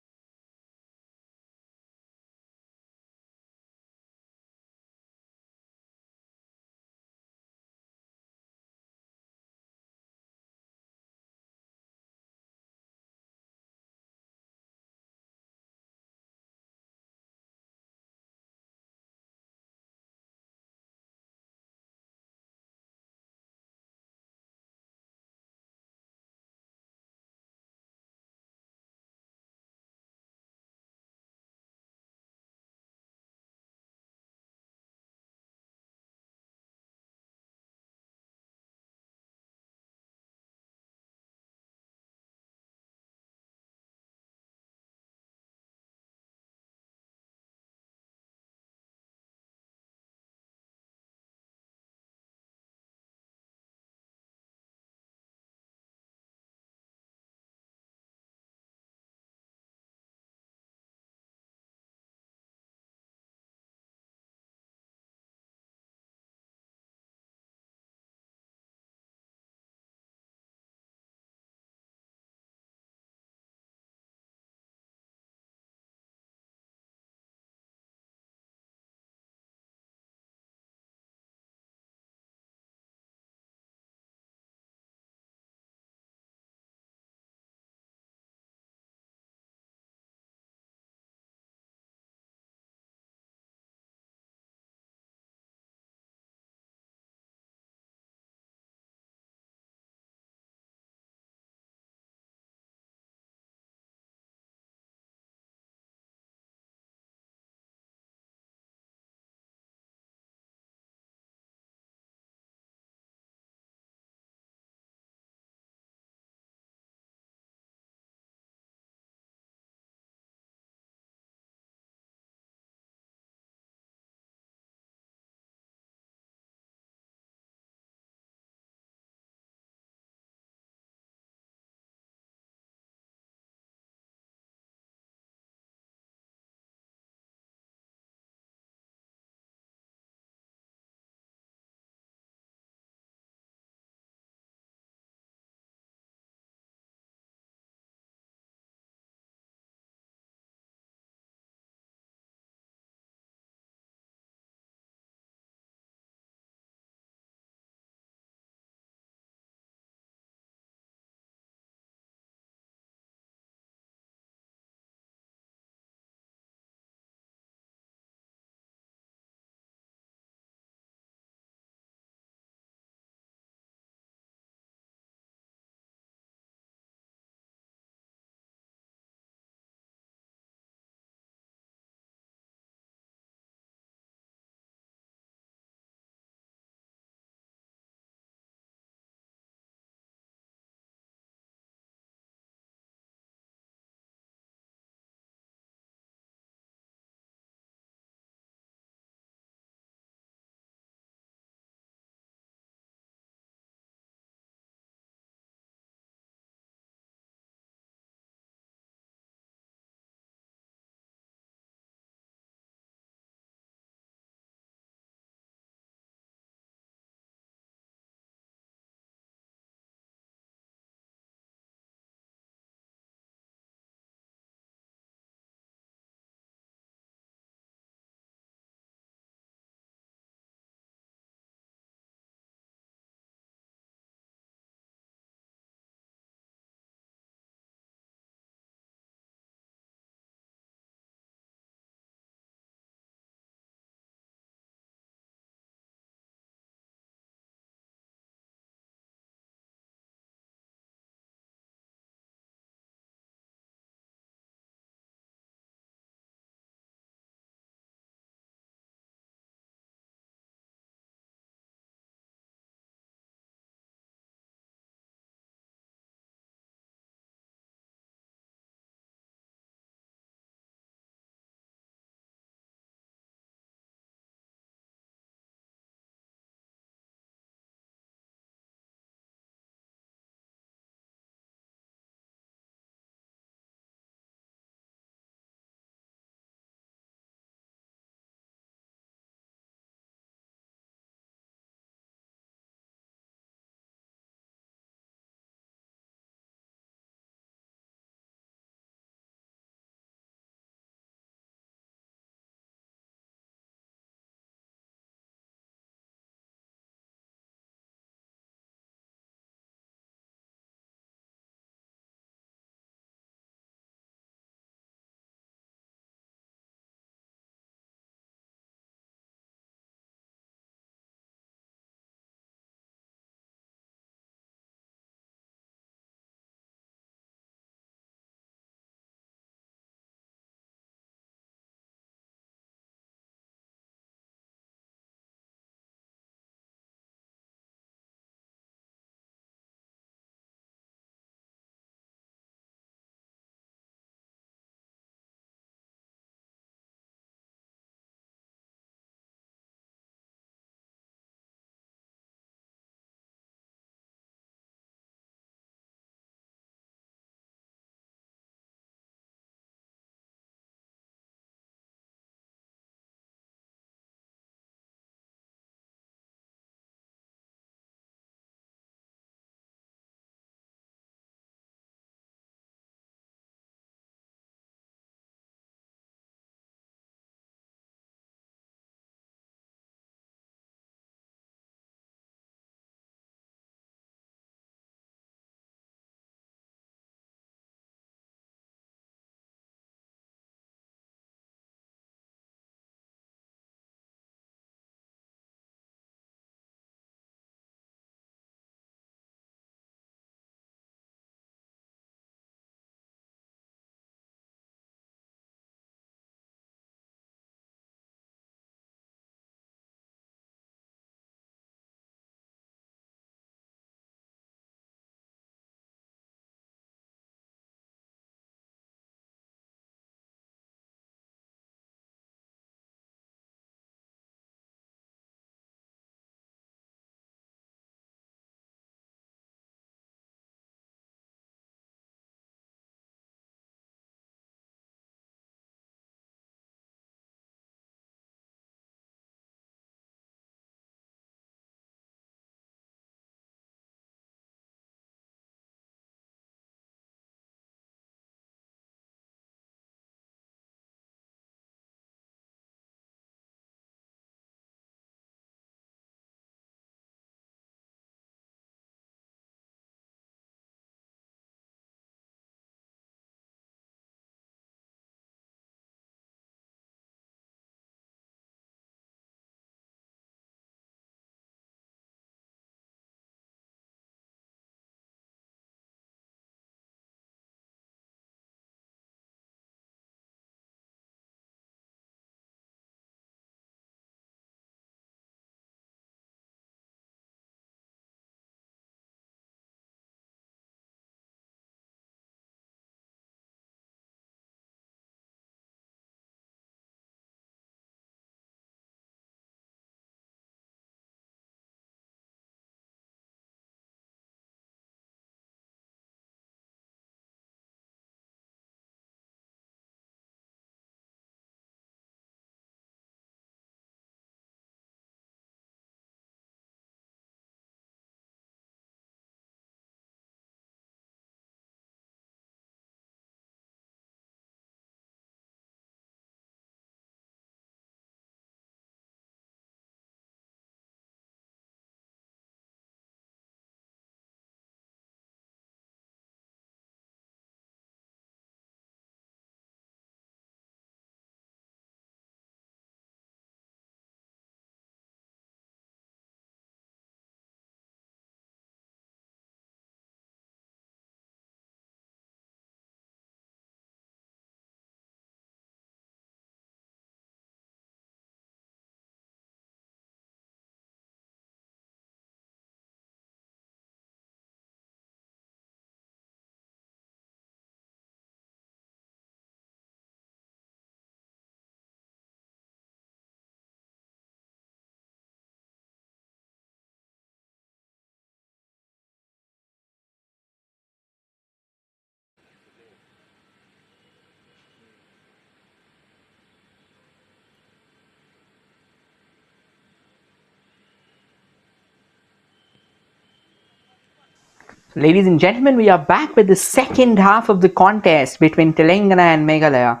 Ladies and gentlemen, we are back with the second half of the contest between Telangana and Meghalaya.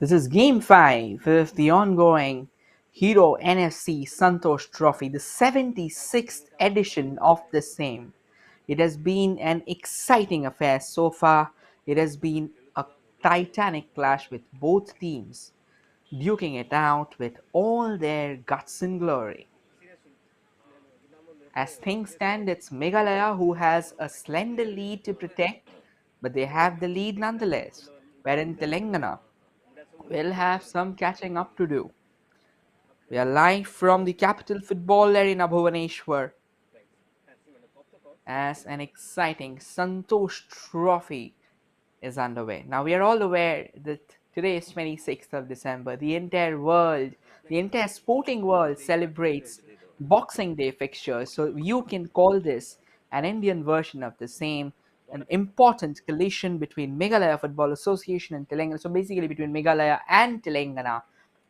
This is Game 5 of the ongoing Hero NFC Santosh Trophy, the 76th edition of the same. It has been an exciting affair so far. It has been a titanic clash with both teams, duking it out with all their guts and glory. As things stand, it's Meghalaya who has a slender lead to protect, but they have the lead nonetheless, wherein Telangana will have some catching up to do. We are live from the capital football arena Bhubaneswar as an exciting Santosh Trophy is underway. Now, we are all aware that today is 26th of December. The entire world, the entire sporting world celebrates Boxing Day fixtures. So, you can call this an Indian version of the same, an important collision between Meghalaya Football Association and Telangana. So, basically, between Meghalaya and Telangana,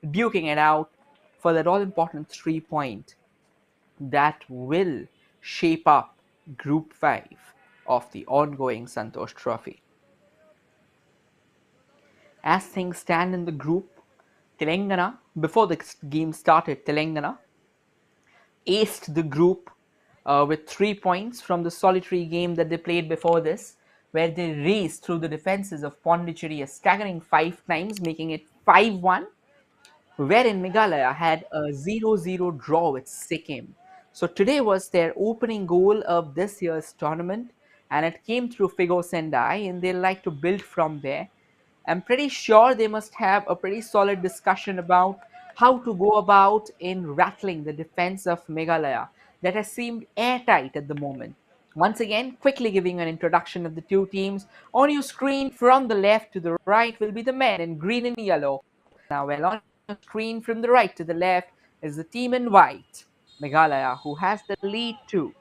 duking it out for that all important 3 point that will shape up Group 5 of the ongoing Santosh Trophy. As things stand in the group, Telangana, before the game started, Telangana aced the group with 3 points from the solitary game that they played before this, where they raced through the defenses of Pondicherry a staggering 5 times, making it 5-1, wherein Meghalaya had a 0-0 draw with Sikkim. So today was their opening goal of this year's tournament, and it came through Figo Sendai, and they like to build from there. I'm pretty sure they must have a pretty solid discussion about how to go about in rattling the defense of Meghalaya that has seemed airtight at the moment. Once again, quickly giving an introduction of the two teams. On your screen from the left to the right will be the men in green and yellow. Now, well, on your screen from the right to the left is the team in white, Meghalaya, who has the lead too.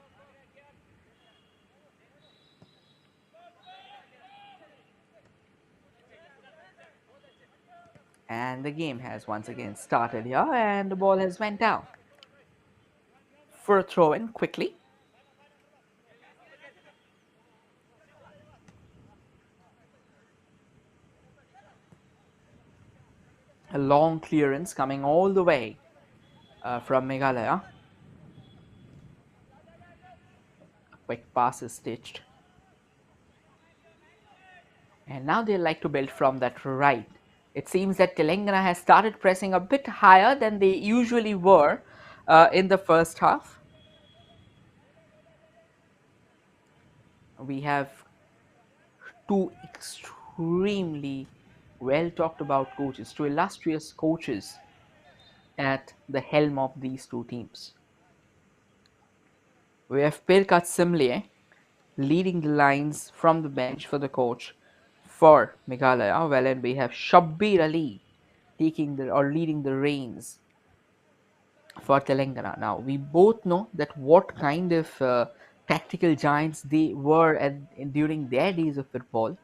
And the game has once again started here, and the ball has went out for a throw in quickly. A long clearance coming all the way from Meghalaya. A quick pass is stitched. And now they like to build from that right. It seems that Telangana has started pressing a bit higher than they usually were in the first half. We have two extremely well talked about coaches, two illustrious coaches at the helm of these two teams. We have Pirkat Simle leading the lines from the bench for the coach for Meghalaya, well, and we have Shabbir Ali taking the or leading the reins for Telangana. Now we both know that what kind of tactical giants they were during their days of football.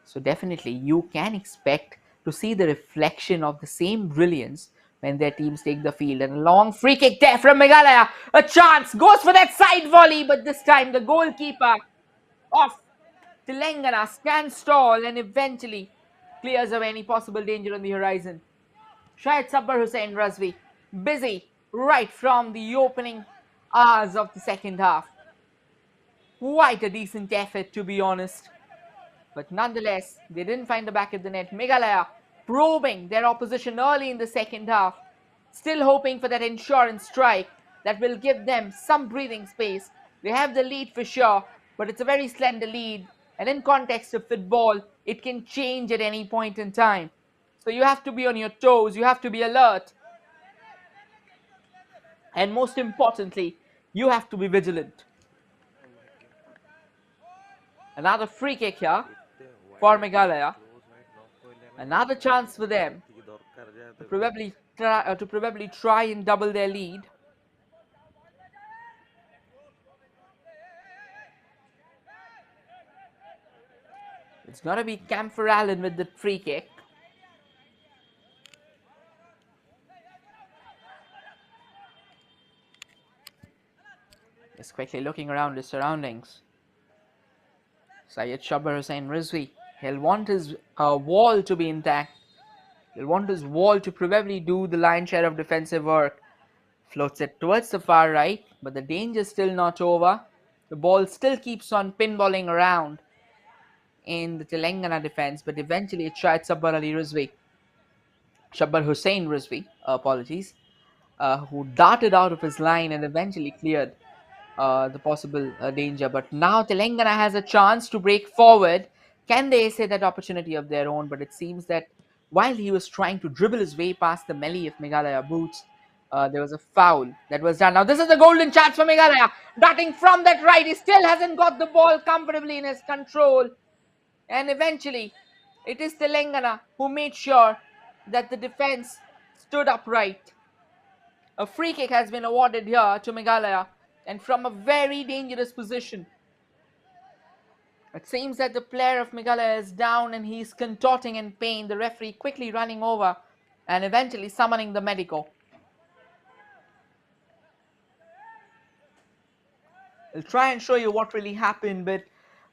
So definitely you can expect to see the reflection of the same brilliance when their teams take the field. And a long free kick there from Meghalaya. A chance goes for that side volley, but this time the goalkeeper of Telangana stands tall and eventually clears away any possible danger on the horizon. Shahid Sabbar Hussain Razvi busy right from the opening hours of the second half. Quite a decent effort, to be honest. But nonetheless, they didn't find the back of the net. Meghalaya probing their opposition early in the second half, still hoping for that insurance strike that will give them some breathing space. They have the lead for sure, but it's a very slender lead. And in context of football, it can change at any point in time. So you have to be on your toes, you have to be alert, and most importantly, you have to be vigilant. Another free kick here for Meghalaya. Another chance for them to probably try and double their lead. It's gonna be Camphor Allen with the free kick. Just quickly looking around his surroundings. Syed Shabbar Hussain Rizvi. He'll want his wall to be intact. He'll want his wall to probably do the lion's share of defensive work. Floats it towards the far right, but the danger's still not over. The ball still keeps on pinballing around in the Telangana defense, but eventually it tried Sabbar Ali Rizvi. Shabbar Hussain Rizvi, apologies, who darted out of his line and eventually cleared the possible danger. But now Telangana has a chance to break forward. Can they say that opportunity of their own? But it seems that while he was trying to dribble his way past the melee of Meghalaya boots, there was a foul that was done. Now this is the golden chance for Meghalaya. Darting from that right, he still hasn't got the ball comfortably in his control. And eventually, it is Telangana who made sure that the defense stood upright. A free kick has been awarded here to Meghalaya, and from a very dangerous position. It seems that the player of Meghalaya is down and he is contorting in pain. The referee quickly running over and eventually summoning the medico. I'll try and show you what really happened, but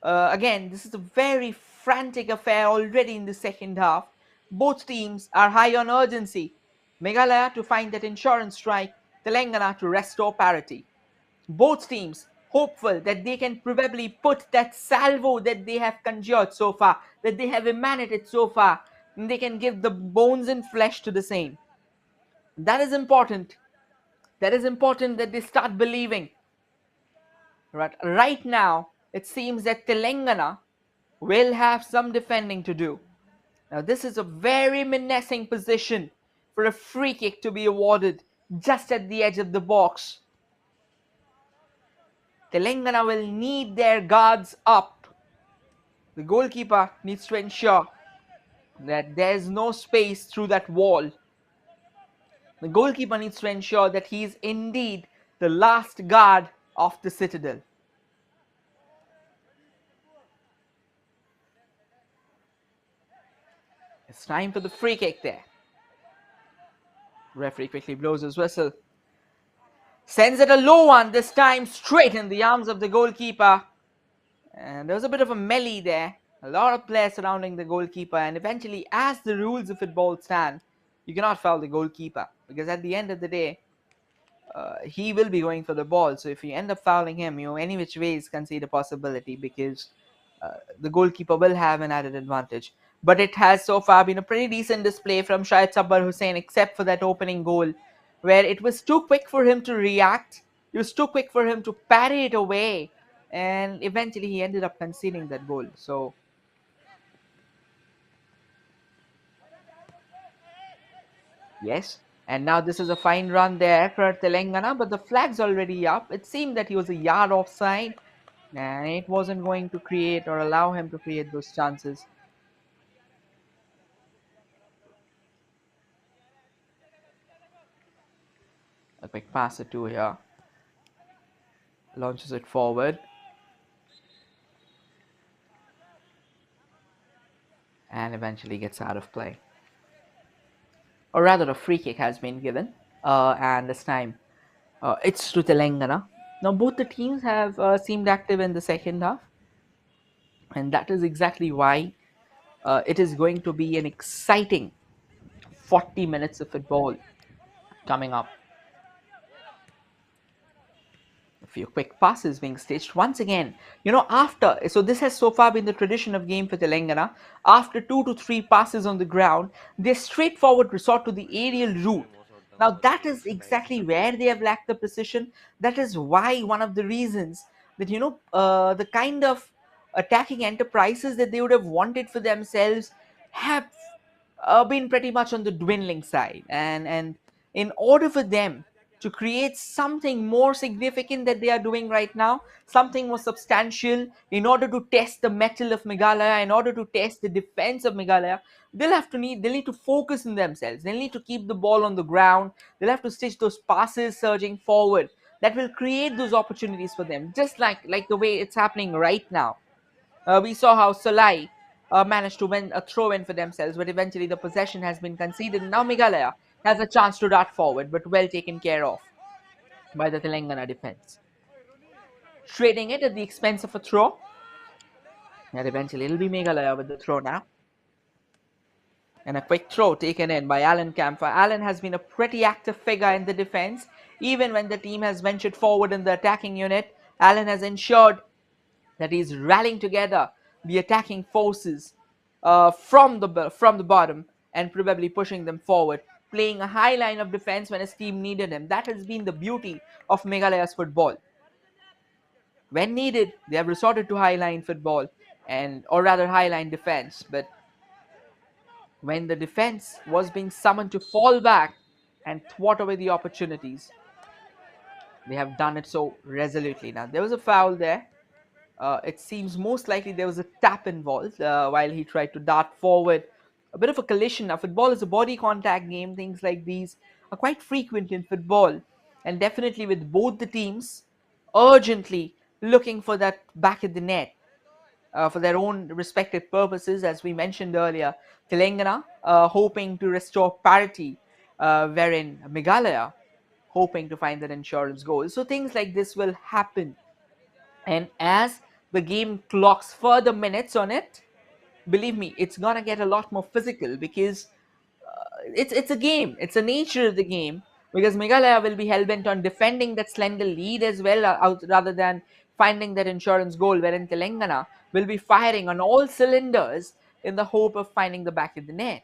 again, this is a very frantic affair already in the second half. Both teams are high on urgency. Meghalaya to find that insurance strike, Telangana to restore parity. Both teams hopeful that they can probably put that salvo that they have conjured so far, that they have emanated so far, and they can give the bones and flesh to the same. That is important. That is important that they start believing. Right now, it seems that Telangana will have some defending to do. Now, this is a very menacing position for a free kick to be awarded just at the edge of the box. Telangana will need their guards up. The goalkeeper needs to ensure that there's no space through that wall. The goalkeeper needs to ensure that he is indeed the last guard of the citadel. It's time for the free kick there. Referee quickly blows his whistle. Sends it a low one, this time straight in the arms of the goalkeeper. And there was a bit of a melee there. A lot of players surrounding the goalkeeper. And eventually, as the rules of football stand, you cannot foul the goalkeeper. Because at the end of the day, he will be going for the ball. So if you end up fouling him, you any which ways concede a possibility because the goalkeeper will have an added advantage. But it has so far been a pretty decent display from Shahid Sabbar Hussain, except for that opening goal, where it was too quick for him to react. It was too quick for him to parry it away, and eventually he ended up conceding that goal. So yes, and now this is a fine run there for Telangana, but the flag's already up. It seemed that he was a yard offside, and it wasn't going to create or allow him to create those chances. A quick pass it to here, launches it forward, and eventually gets out of play. Or rather, a free kick has been given, and this time it's to Telangana. Now, both the teams have seemed active in the second half, and that is exactly why it is going to be an exciting 40 minutes of football coming up. A few quick passes being stitched once again. After, so this has so far been the tradition of game for Telangana. After 2 to 3 passes on the ground, they straightforward resort to the aerial route. Now that is exactly where they have lacked the precision. That is why one of the reasons that the kind of attacking enterprises that they would have wanted for themselves have been pretty much on the dwindling side. And in order for them to create something more significant that they are doing right now, something more substantial, in order to test the mettle of Meghalaya, in order to test the defense of Meghalaya, they'll need to focus on themselves. They'll need to keep the ball on the ground. They'll have to stitch those passes surging forward that will create those opportunities for them, just like the way it's happening right now. We saw how Salai managed to win a throw-in for themselves, but eventually the possession has been conceded. Now Meghalaya has a chance to dart forward, but well taken care of by the Telangana defense. Trading it at the expense of a throw. And eventually it'll be Meghalaya with the throw now. And a quick throw taken in by Alan Camphor. Alan has been a pretty active figure in the defense. Even when the team has ventured forward in the attacking unit, Alan has ensured that he's rallying together the attacking forces from the bottom and probably pushing them forward, playing a high line of defense when his team needed him. That has been the beauty of Meghalaya's football. When needed, they have resorted to high line football and or rather high line defense, but when the defense was being summoned to fall back and thwart away the opportunities, they have done it so resolutely. Now, there was a foul there. It seems most likely there was a tap involved while he tried to dart forward. A bit of a collision. Now, football is a body contact game. Things like these are quite frequent in football, and definitely with both the teams urgently looking for that back of the net for their own respective purposes, as we mentioned earlier. Telangana hoping to restore parity, wherein Meghalaya hoping to find that insurance goal. So things like this will happen, and as the game clocks further minutes on it, believe me, it's gonna get a lot more physical because it's a game. It's the nature of the game because Meghalaya will be hell bent on defending that slender lead as well, rather than finding that insurance goal. Wherein Telangana will be firing on all cylinders in the hope of finding the back of the net.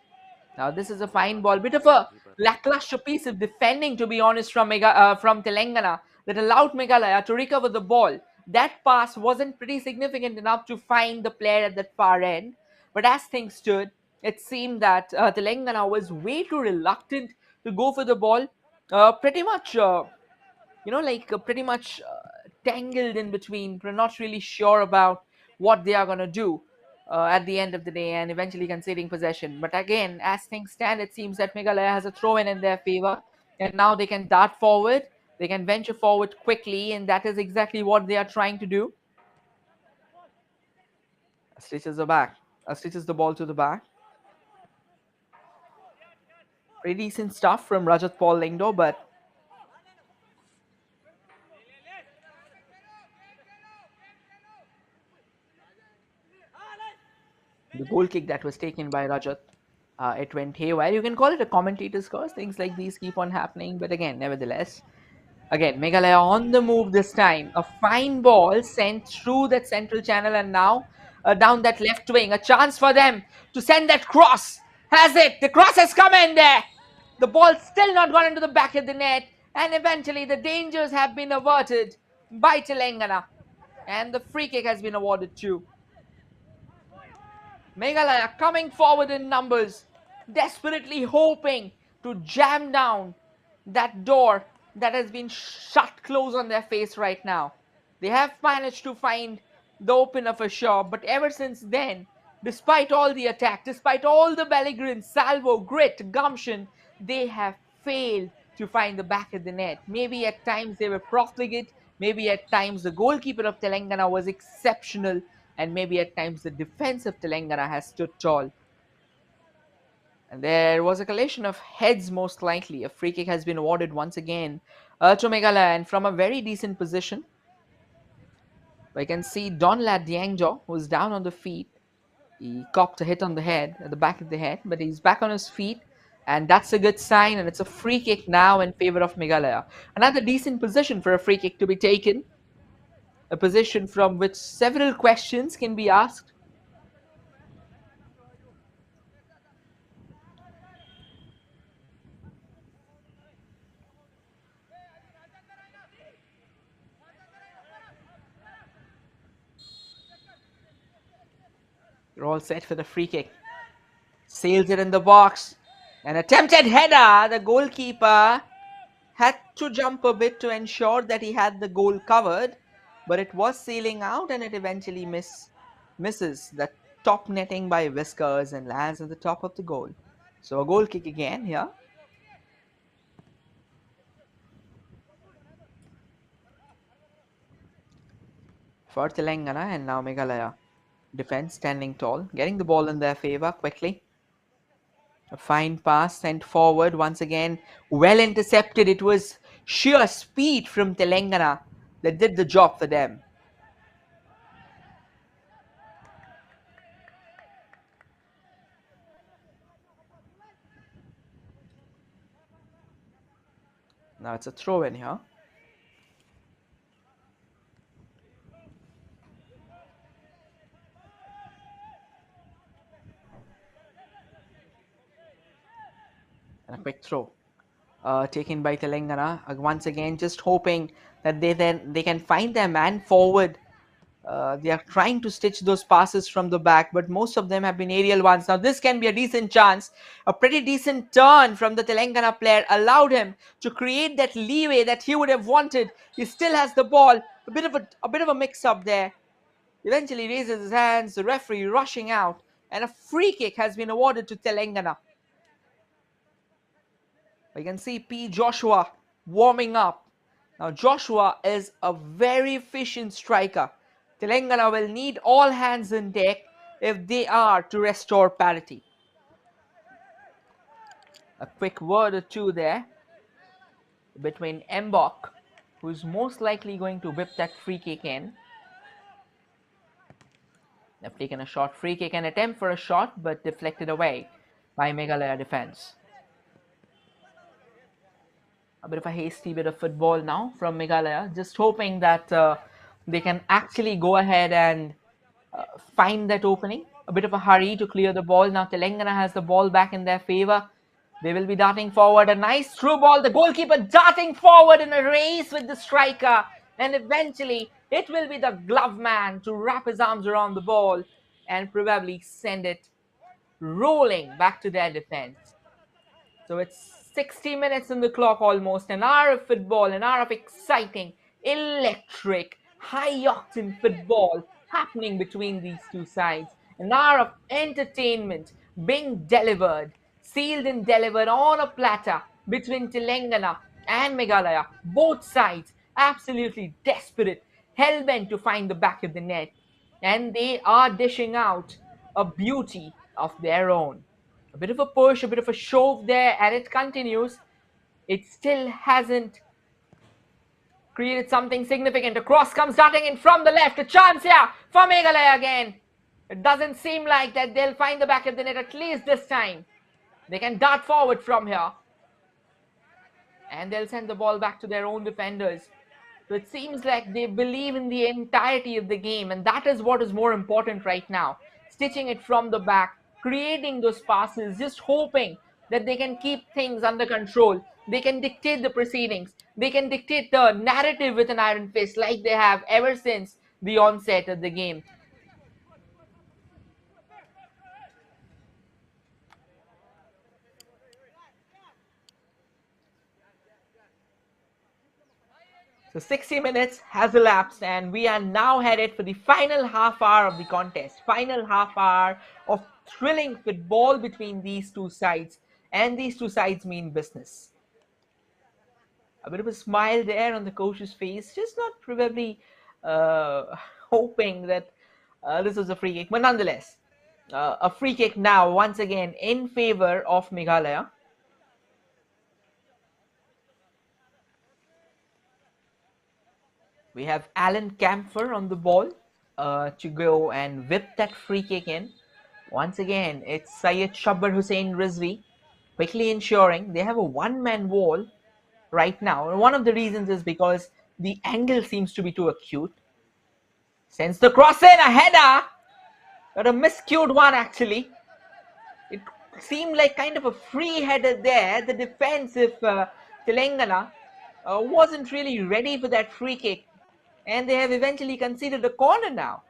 Now this is a fine ball, bit of a lackluster piece of defending, to be honest, from Telangana that allowed Meghalaya to recover the ball. That pass wasn't pretty significant enough to find the player at that far end, but as things stood, it seemed that Telangana was way too reluctant to go for the ball. Pretty much, pretty much tangled in between. We're not really sure about what they are going to do at the end of the day and eventually conceding possession. But again, as things stand, it seems that Meghalaya has a throw in their favor, and now they can dart forward. They can venture forward quickly, and that is exactly what they are trying to do. Stitches the back. Stitches the ball to the back. Pretty decent stuff from Rajat Paul Lingdo, but the goal kick that was taken by Rajat, it went haywire. You can call it a commentator's curse. Things like these keep on happening, but again, nevertheless, again, Meghalaya on the move this time. A fine ball sent through that central channel and now down that left wing. A chance for them to send that cross. Has it? The cross has come in there. The ball still not gone into the back of the net, and eventually the dangers have been averted by Telangana, and the free kick has been awarded too. Meghalaya coming forward in numbers, desperately hoping to jam down that door that has been shut close on their face right now. They have managed to find the opener for sure, but ever since then, despite all the attack, despite all the belligerence, salvo, grit, gumption, they have failed to find the back of the net. Maybe at times they were profligate, maybe at times the goalkeeper of Telangana was exceptional, and maybe at times the defense of Telangana has stood tall. And there was a collision of heads, most likely. A free kick has been awarded once again to Meghalaya, and from a very decent position. We can see Don Lad Diangjo, who's down on the feet. He copped a hit on the head, at the back of the head, but he's back on his feet, and that's a good sign. And it's a free kick now in favor of Meghalaya. Another decent position for a free kick to be taken, a position from which several questions can be asked. They're all set for the free kick. Sails it in the box. An attempted header. The goalkeeper had to jump a bit to ensure that he had the goal covered, but it was sailing out and it eventually misses the top netting by Whiskers and lands at the top of the goal. So a goal kick again here. For Telangana, and now Meghalaya. Defense standing tall, getting the ball in their favor quickly. A fine pass sent forward once again, well intercepted. It was sheer speed from Telangana that did the job for them. Now it's a throw in here. And a quick throw. Taken by Telangana. Once again, just hoping that they can find their man forward. They are trying to stitch those passes from the back, but most of them have been aerial ones. Now this can be a decent chance. A pretty decent turn from the Telangana player allowed him to create that leeway that he would have wanted. He still has the ball. A bit of a mix up there. Eventually raises his hands. The referee rushing out, and a free kick has been awarded to Telangana. We can see P. Joshua warming up. Now, Joshua is a very efficient striker. Telangana will need all hands in deck if they are to restore parity. A quick word or two there between Mbok, who's most likely going to whip that free kick in. They've taken a short free kick, an attempt for a shot, but deflected away by Meghalaya defense. A bit of a hasty bit of football now from Meghalaya, just hoping that they can actually go ahead and find that opening. A bit of a hurry to clear the ball. Now Telangana has the ball back in their favor. They will be darting forward. A nice through ball. The goalkeeper darting forward in a race with the striker. And eventually, it will be the glove man to wrap his arms around the ball and probably send it rolling back to their defense. So it's 60 minutes in the clock almost, an hour of football, an hour of exciting, electric, high octane football happening between these two sides. An hour of entertainment being delivered, sealed and delivered on a platter between Telangana and Meghalaya. Both sides absolutely desperate, hell bent to find the back of the net. And they are dishing out a beauty of their own. A bit of a push, a bit of a shove there, and it continues. It still hasn't created something significant. A cross comes darting in from the left. A chance here for Meghalaya again. It doesn't seem like that they'll find the back of the net at least this time. They can dart forward from here. And they'll send the ball back to their own defenders. So it seems like they believe in the entirety of the game, and that is what is more important right now. Stitching it from the back, creating those passes, just hoping that they can keep things under control. They can dictate the proceedings. They can dictate the narrative with an iron fist like they have ever since the onset of the game. So 60 minutes has elapsed, and we are now headed for the final half hour of the contest. Final half hour of thrilling football between these two sides, and these two sides mean business. A bit of a smile there on the coach's face, just not probably uh, hoping that this was a free kick, but nonetheless, a free kick now once again in favor of Meghalaya. We have Alan Camphor on the ball to go and whip that free kick in. Once again, it's Syed Shabbar Hussain Rizvi quickly ensuring they have a one-man wall right now. And one of the reasons is because the angle seems to be too acute. Sends the cross in, a header, but a miscued one actually. It seemed like kind of a free header there. The defensive Telangana wasn't really ready for that free kick, and they have eventually conceded a corner now.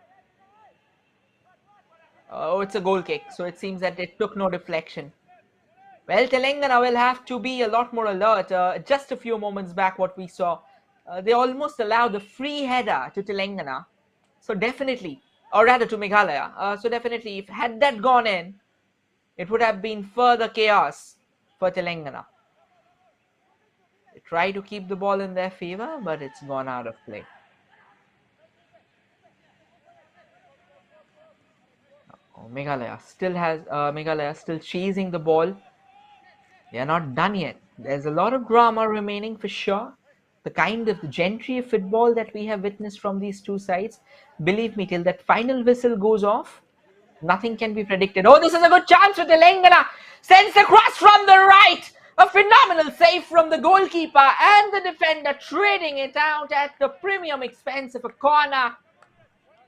Oh, it's a goal kick, so it seems that it took no deflection. Well, Telangana will have to be a lot more alert. Just a few moments back, what we saw, they almost allowed a free header to Telangana. So definitely, or rather to Meghalaya. So definitely, if had that gone in, it would have been further chaos for Telangana. They try to keep the ball in their favor, but it's gone out of play. Oh, Meghalaya still chasing the ball. They are not done yet. There's a lot of drama remaining for sure. The kind of gentry of football that we have witnessed from these two sides, believe me, till that final whistle goes off, nothing can be predicted. Oh, this is a good chance for Telangana. Sends across from the right. A phenomenal save from the goalkeeper and the defender, trading it out at the premium expense of a corner.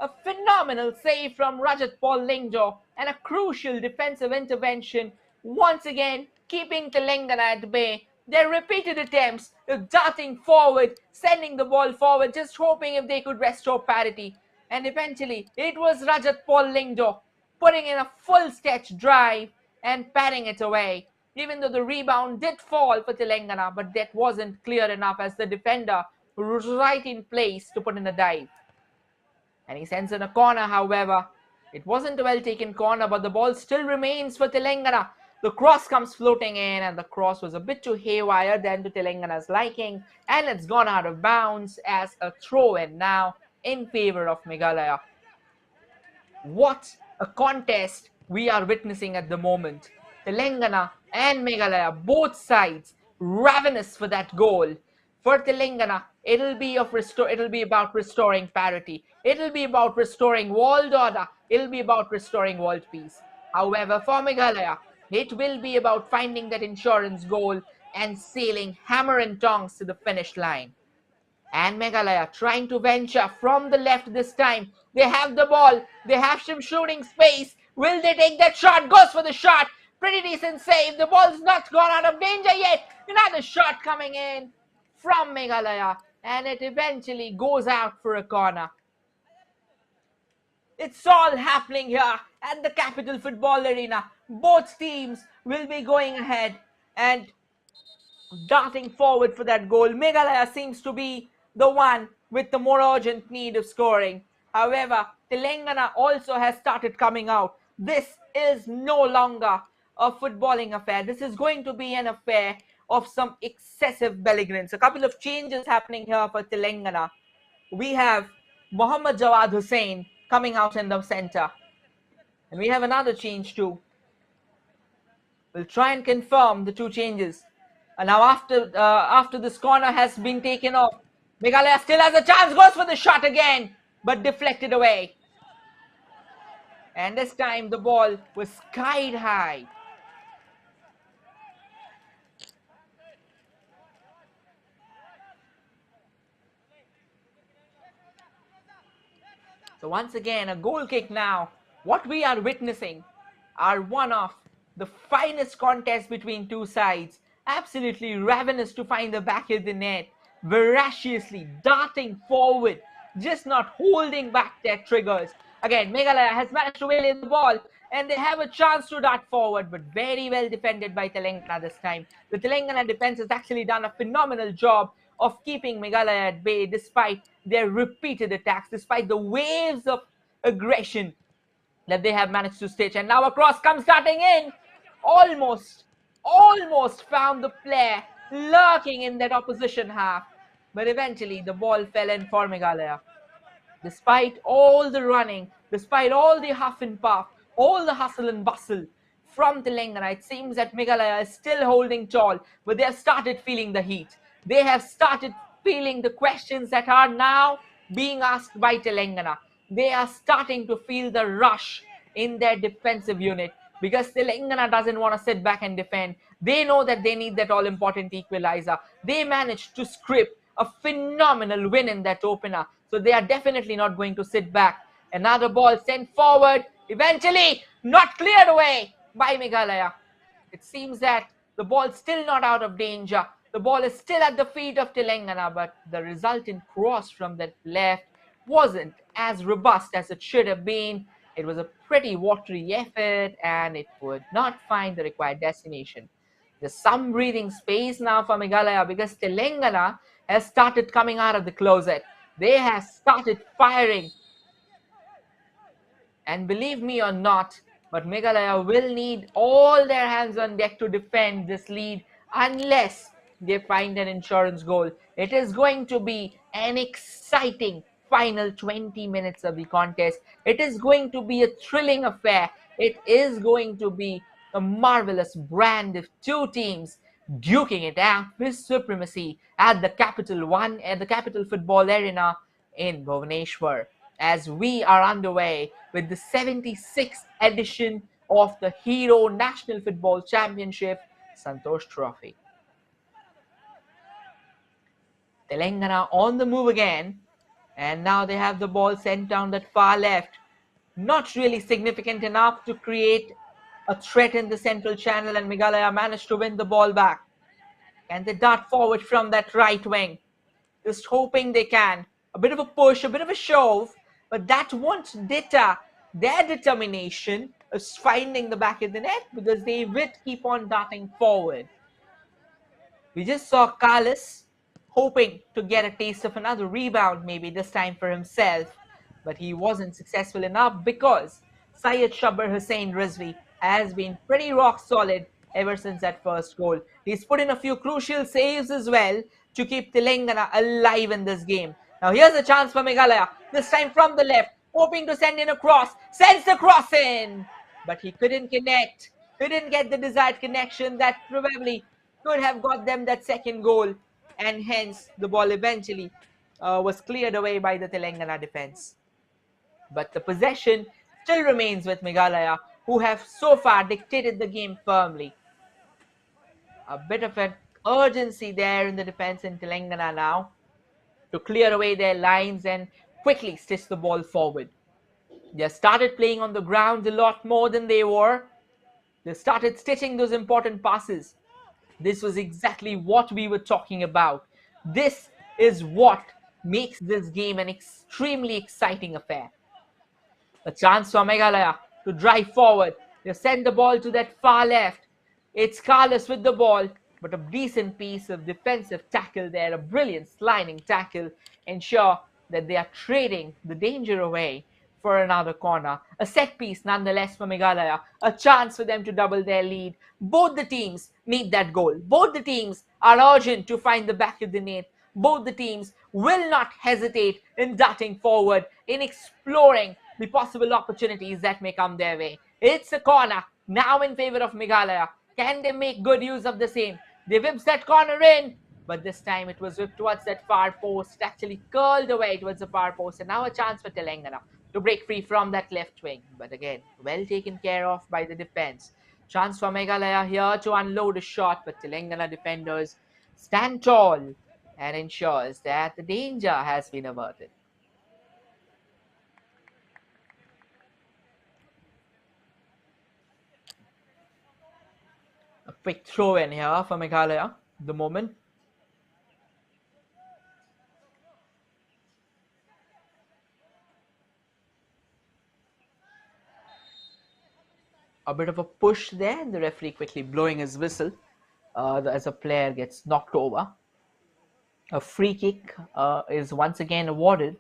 A phenomenal save from Rajat Paul Lingdo and a crucial defensive intervention, once again keeping Telangana at bay. Their repeated attempts of darting forward, sending the ball forward, just hoping if they could restore parity. And eventually, it was Rajat Paul Lingdo putting in a full stretch drive and patting it away. Even though the rebound did fall for Telangana, but that wasn't clear enough as the defender was right in place to put in a dive. And he sends in a corner, however. It wasn't a well taken corner, but the ball still remains for Telangana. The cross comes floating in, and the cross was a bit too haywire than to Telangana's liking, and it's gone out of bounds as a throw in now in favor of Meghalaya. What a contest we are witnessing at the moment. Telangana and Meghalaya, both sides, ravenous for that goal. For Telangana, it'll be about restoring parity. It'll be about restoring world order. It'll be about restoring world peace. However, for Meghalaya, it will be about finding that insurance goal and sailing hammer and tongs to the finish line. And Meghalaya trying to venture from the left this time. They have the ball. They have some shooting space. Will they take that shot? Goes for the shot. Pretty decent save. The ball's not gone out of danger yet. Another shot coming in from Meghalaya. And it eventually goes out for a corner. It's all happening here at the Capital Football Arena. Both teams will be going ahead and darting forward for that goal. Meghalaya seems to be the one with the more urgent need of scoring. However, Telangana also has started coming out. This is no longer a footballing affair. This is going to be an affair of some excessive belligerence. A couple of changes happening here for Telangana. We have Mohammad Jawad Hussain coming out in the center. And we have another change too. We'll try and confirm the two changes. And now after this corner has been taken off, Meghalaya still has a chance, goes for the shot again, but deflected away. And this time the ball was skied high. So once again, a goal kick now. What we are witnessing are one of the finest contests between two sides. Absolutely ravenous to find the back of the net. Voraciously darting forward, just not holding back their triggers. Again, Meghalaya has managed to waylay the ball and they have a chance to dart forward, but very well defended by Telangana this time. The Telangana defense has actually done a phenomenal job of keeping Meghalaya at bay despite their repeated attacks, despite the waves of aggression that they have managed to stitch. And now a cross comes darting in. Almost found the player lurking in that opposition half. But eventually the ball fell in for Meghalaya. Despite all the running, despite all the huff and puff, all the hustle and bustle from Telangana, it seems that Meghalaya is still holding tall, but they have started feeling the heat. They have started feeling the questions that are now being asked by Telangana. They are starting to feel the rush in their defensive unit because Telangana doesn't want to sit back and defend. They know that they need that all-important equalizer. They managed to script a phenomenal win in that opener. So they are definitely not going to sit back. Another ball sent forward, eventually not cleared away by Meghalaya. It seems that the ball's still not out of danger. The ball is still at the feet of Telangana, but the resultant cross from that left wasn't as robust as it should have been. It was a pretty watery effort and it would not find the required destination. There's some breathing space now for Meghalaya because Telangana has started coming out of the closet. They have started firing. And believe me or not, but Meghalaya will need all their hands on deck to defend this lead unless they find an insurance goal. It is going to be an exciting final 20 minutes of the contest. It is going to be a thrilling affair. It is going to be a marvelous brand of two teams duking it out with supremacy at the Capital Football Arena in Bhubaneswar as we are underway with the 76th edition of the Hero National Football Championship Santosh Trophy. Telangana on the move again, and now they have the ball sent down that far left. Not really significant enough to create a threat in the central channel, and Meghalaya managed to win the ball back. And they dart forward from that right wing, just hoping they can. A bit of a push, a bit of a shove, but that won't deter their determination of finding the back of the net because they will keep on darting forward. We just saw Carlos hoping to get a taste of another rebound, maybe this time for himself, but he wasn't successful enough because Syed Shabir Hussain Rizvi has been pretty rock solid ever since that first goal. He's put in a few crucial saves as well to keep Telangana alive in this game. Now here's a chance for Meghalaya, this time from the left, hoping to send in a cross, sends the cross in, but he couldn't connect, couldn't get the desired connection that probably could have got them that second goal, and hence the ball eventually was cleared away by the Telangana defense. But the possession still remains with Meghalaya, who have so far dictated the game firmly. A bit of an urgency there in the defense in Telangana now to clear away their lines and quickly stitch the ball forward. They started playing on the ground a lot more than they were. They started stitching those important passes. This was exactly what we were talking about. This is what makes this game an extremely exciting affair. A chance for Meghalaya to drive forward. They send the ball to that far left. It's Carlos with the ball, but a decent piece of defensive tackle there, a brilliant sliding tackle, ensure that they are trading the danger away for another corner. A set piece nonetheless for Meghalaya, a chance for them to double their lead. Both the teams need that goal. Both the teams are urgent to find the back of the net. Both the teams will not hesitate in darting forward, in exploring the possible opportunities that may come their way. It's a corner now in favor of Meghalaya. Can they make good use of the same? They whips that corner in, but this time it was whipped towards that far post. It actually curled away towards the far post, and now a chance for Telangana to break free from that left wing. But again, well taken care of by the defense. Chance for Meghalaya here to unload a shot, but Telangana defenders stand tall and ensures that the danger has been averted. A quick throw in here for Meghalaya. The moment. A bit of a push there, and the referee quickly blowing his whistle as a player gets knocked over. A free kick is once again awarded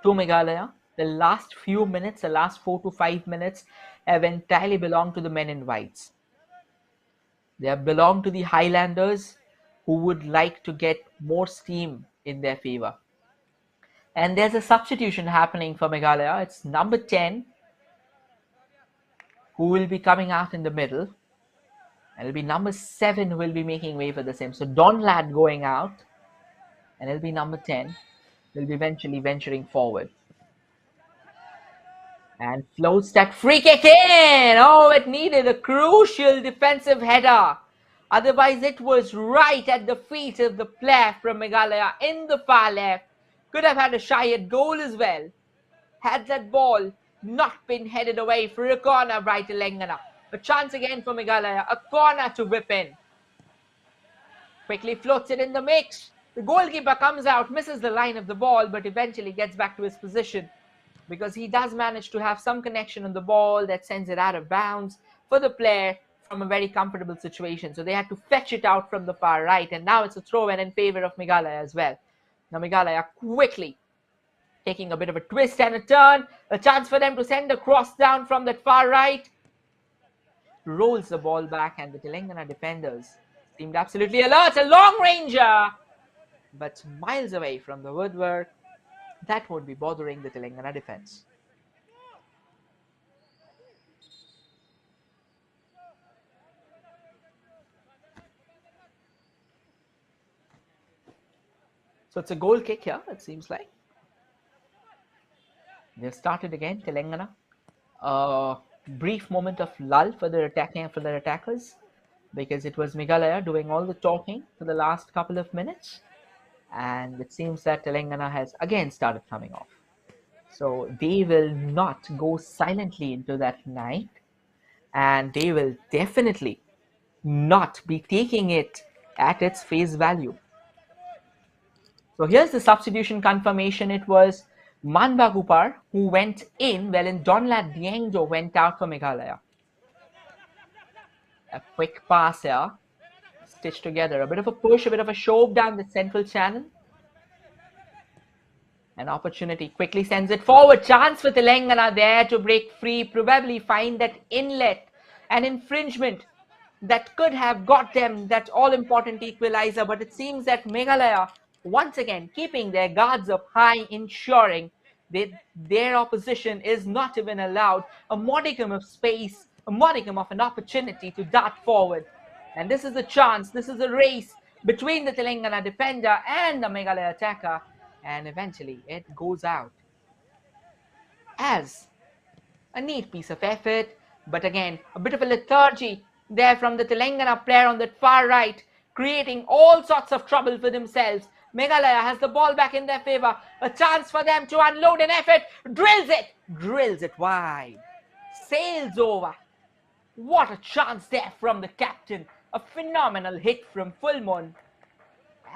to Meghalaya. The last few minutes, the last 4 to 5 minutes, have entirely belonged to the men in whites. They have belonged to the Highlanders, who would like to get more steam in their favor. And there's a substitution happening for Meghalaya. It's number 10 who will be coming out in the middle. And it'll be number 7 who will be making way for the same. So Don Lad going out, and it'll be number 10 will be eventually venturing forward. And floats that free kick in. Oh, it needed a crucial defensive header. Otherwise, it was right at the feet of the player from Meghalaya in the far left. Could have had a shy at goal as well, had that ball not been headed away for a corner by Telangana. A chance again for Meghalaya, a corner to whip in. Quickly floats it in the mix. The goalkeeper comes out, misses the line of the ball, but eventually gets back to his position because he does manage to have some connection on the ball that sends it out of bounds for the player from a very comfortable situation. So they had to fetch it out from the far right, and now it's a throw-in in favor of Meghalaya as well. Now Meghalaya quickly taking a bit of a twist and a turn, a chance for them to send a cross down from that far right. Rolls the ball back, and the Telangana defenders seemed absolutely alert. A long ranger, but miles away from the woodwork. That won't be bothering the Telangana defense. So it's a goal kick here, it seems like. They've started again, Telangana. A brief moment of lull for their attackers. because it was Meghalaya doing all the talking for the last couple of minutes, and it seems that Telangana has again started coming off. So they will not go silently into that night, and they will definitely not be taking it at its face value. So here's the substitution confirmation. It was Manba Gupar who went in, wherein Donlad Diengdo went out for Meghalaya. A quick pass here, stitched together. A bit of a push, a bit of a shove down the central channel. An opportunity, quickly sends it forward. Chance for Telangana there to break free, probably find that inlet. An infringement that could have got them that all-important equalizer, but it seems that Meghalaya, once again, keeping their guards up high, ensuring that their opposition is not even allowed a modicum of space, a modicum of an opportunity to dart forward. And this is a chance, this is a race between the Telangana defender and the Meghalaya attacker, and eventually it goes out as a neat piece of effort, but again, a bit of a lethargy there from the Telangana player on that far right, creating all sorts of trouble for themselves. Meghalaya has the ball back in their favor, a chance for them to unload an effort, drills it wide, sails over. What a chance there from the captain, a phenomenal hit from full moon,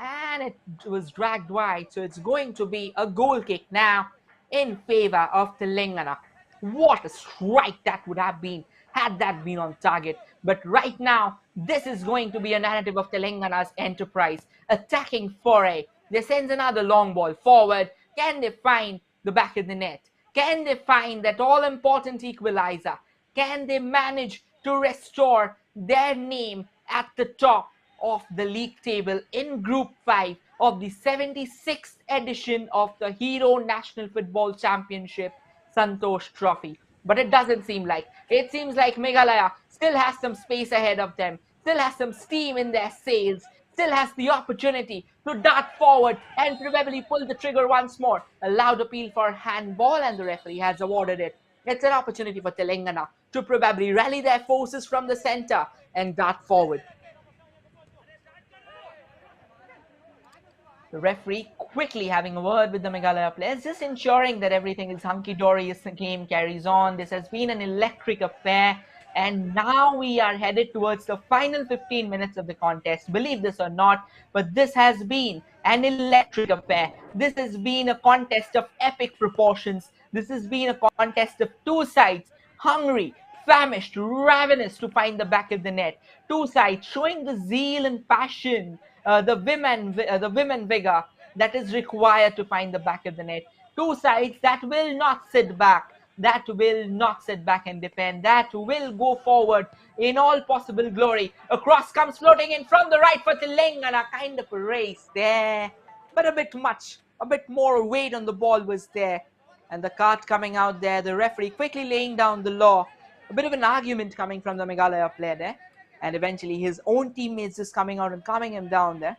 and it was dragged wide. So it's going to be a goal kick now in favor of Telangana. What a strike that would have been had that been on target. But right now, this is going to be a narrative of Telangana's enterprise. Attacking foray. They send another long ball forward. Can they find the back of the net? Can they find that all important equalizer? Can they manage to restore their name at the top of the league table in Group 5 of the 76th edition of the Hero National Football Championship Santosh Trophy? But it doesn't seem like. It seems like Meghalaya still has some space ahead of them, still has some steam in their sails, still has the opportunity to dart forward and probably pull the trigger once more. A loud appeal for handball, and the referee has awarded it. It's an opportunity for Telangana to probably rally their forces from the center and dart forward. The referee quickly having a word with the Meghalaya players, just ensuring that everything is hunky-dory as the game carries on. This has been an electric affair, and now we are headed towards the final 15 minutes of the contest. Believe this or not, but this has been an electric affair. This has been a contest of epic proportions. This has been a contest of two sides hungry, famished, ravenous to find the back of the net. Two sides showing the zeal and passion, the women vigor that is required to find the back of the net. Two sides that will not sit back, that will not sit back and defend, that will go forward in all possible glory. A cross comes floating in from the right for Telangana, kind of a race there, but a bit more weight on the ball was there. And the card coming out there, the referee quickly laying down the law. A bit of an argument coming from the Meghalaya player there, and eventually his own teammates just coming out and calming him down there.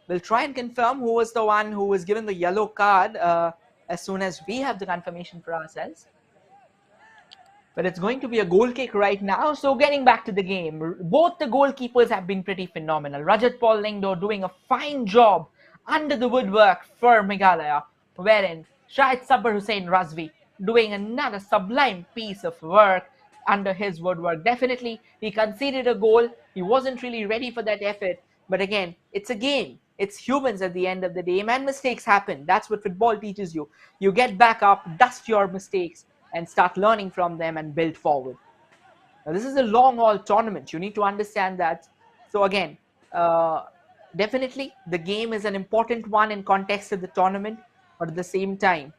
We'll try and confirm who was the one who was given the yellow card as soon as we have the confirmation for ourselves. But it's going to be a goal kick right now. So getting back to the game, both the goalkeepers have been pretty phenomenal. Rajat Paul Lingdo doing a fine job under the woodwork for Meghalaya, wherein Shahid Sabr Hussain Razvi doing another sublime piece of work under his woodwork. Definitely, he conceded a goal. He wasn't really ready for that effort. But again, it's a game. It's humans at the end of the day, and mistakes happen. That's what football teaches you. You get back up, dust your mistakes, and start learning from them and build forward. Now, this is a long haul tournament. You need to understand that. So again, definitely the game is an important one in context of the tournament, but at the same time,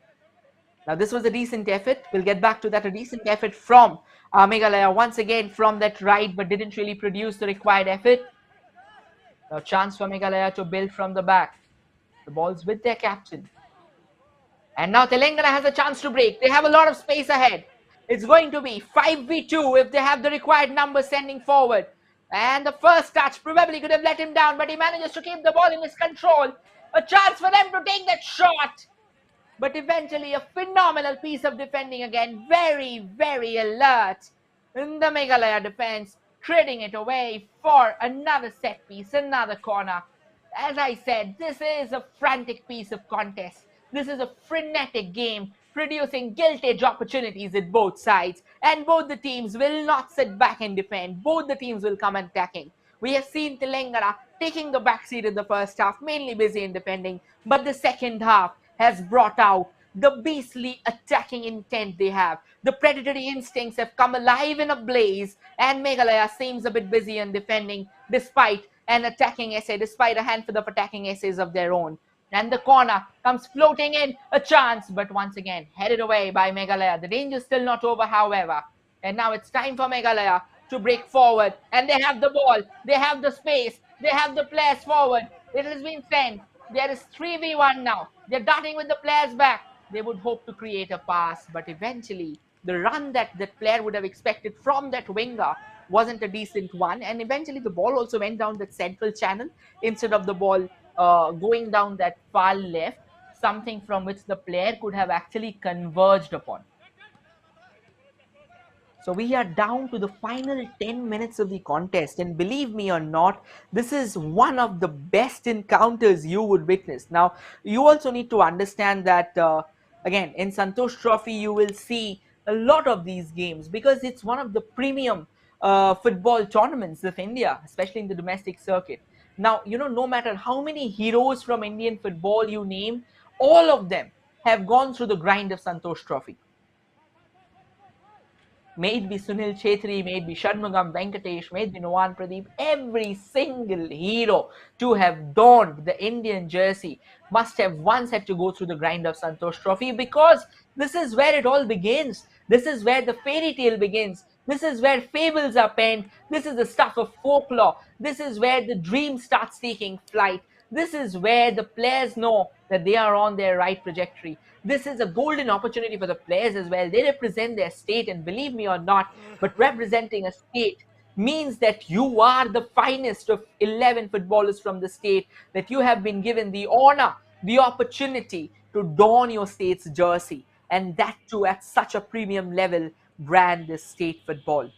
now this was a decent effort. We'll get back to that. A decent effort from Meghalaya once again from that right, but didn't really produce the required effort. Now chance for Meghalaya to build from the back. The ball's with their captain. And now Telangana has a chance to break. They have a lot of space ahead. It's going to be 5v2 if they have the required numbers sending forward. And the first touch probably could have let him down, but he manages to keep the ball in his control. A chance for them to take that shot. But eventually a phenomenal piece of defending again. Very, very alert in the Meghalaya defense. trading it away for another set piece, another corner. As I said, this is a frantic piece of contest. This is a frenetic game, producing gilt-edge opportunities at both sides, and both the teams will not sit back and defend. Both the teams will come attacking. We have seen Telangana taking the backseat in the first half, mainly busy in defending, but the second half has brought out the beastly attacking intent they have. The predatory instincts have come alive in a blaze, and Meghalaya seems a bit busy in defending despite an attacking essay, despite a handful of attacking essays of their own. And the corner comes floating in, a chance, but once again headed away by Meghalaya. The danger is still not over, however. And now it's time for Meghalaya to break forward. And they have the ball, they have the space, they have the players forward. It has been sent. There is 3v1 now. They're darting with the players back. They would hope to create a pass, but eventually the run that that player would have expected from that winger wasn't a decent one. And eventually the ball also went down that central channel instead of the ball going down that far left, something from which the player could have actually converged upon. So we are down to the final 10 minutes of the contest, and believe me or not, this is one of the best encounters you would witness. Now, you also need to understand that, again, in Santosh Trophy, you will see a lot of these games because it's one of the premium football tournaments of India, especially in the domestic circuit. Now, no matter how many heroes from Indian football you name, all of them have gone through the grind of Santosh Trophy. May it be Sunil Chetri, may it be Shanmugam Venkatesh, may it be Nuwan Pradeep, every single hero to have donned the Indian jersey must have once had to go through the grind of Santosh Trophy, because this is where it all begins. This is where the fairy tale begins. This is where fables are penned. This is the stuff of folklore. This is where the dream starts taking flight. This is where the players know that they are on their right trajectory. This is a golden opportunity for the players as well. They represent their state, and believe me or not, but representing a state means that you are the finest of 11 footballers from the state, that you have been given the honor, the opportunity to don your state's jersey, and that too at such a premium level. Brand is state football.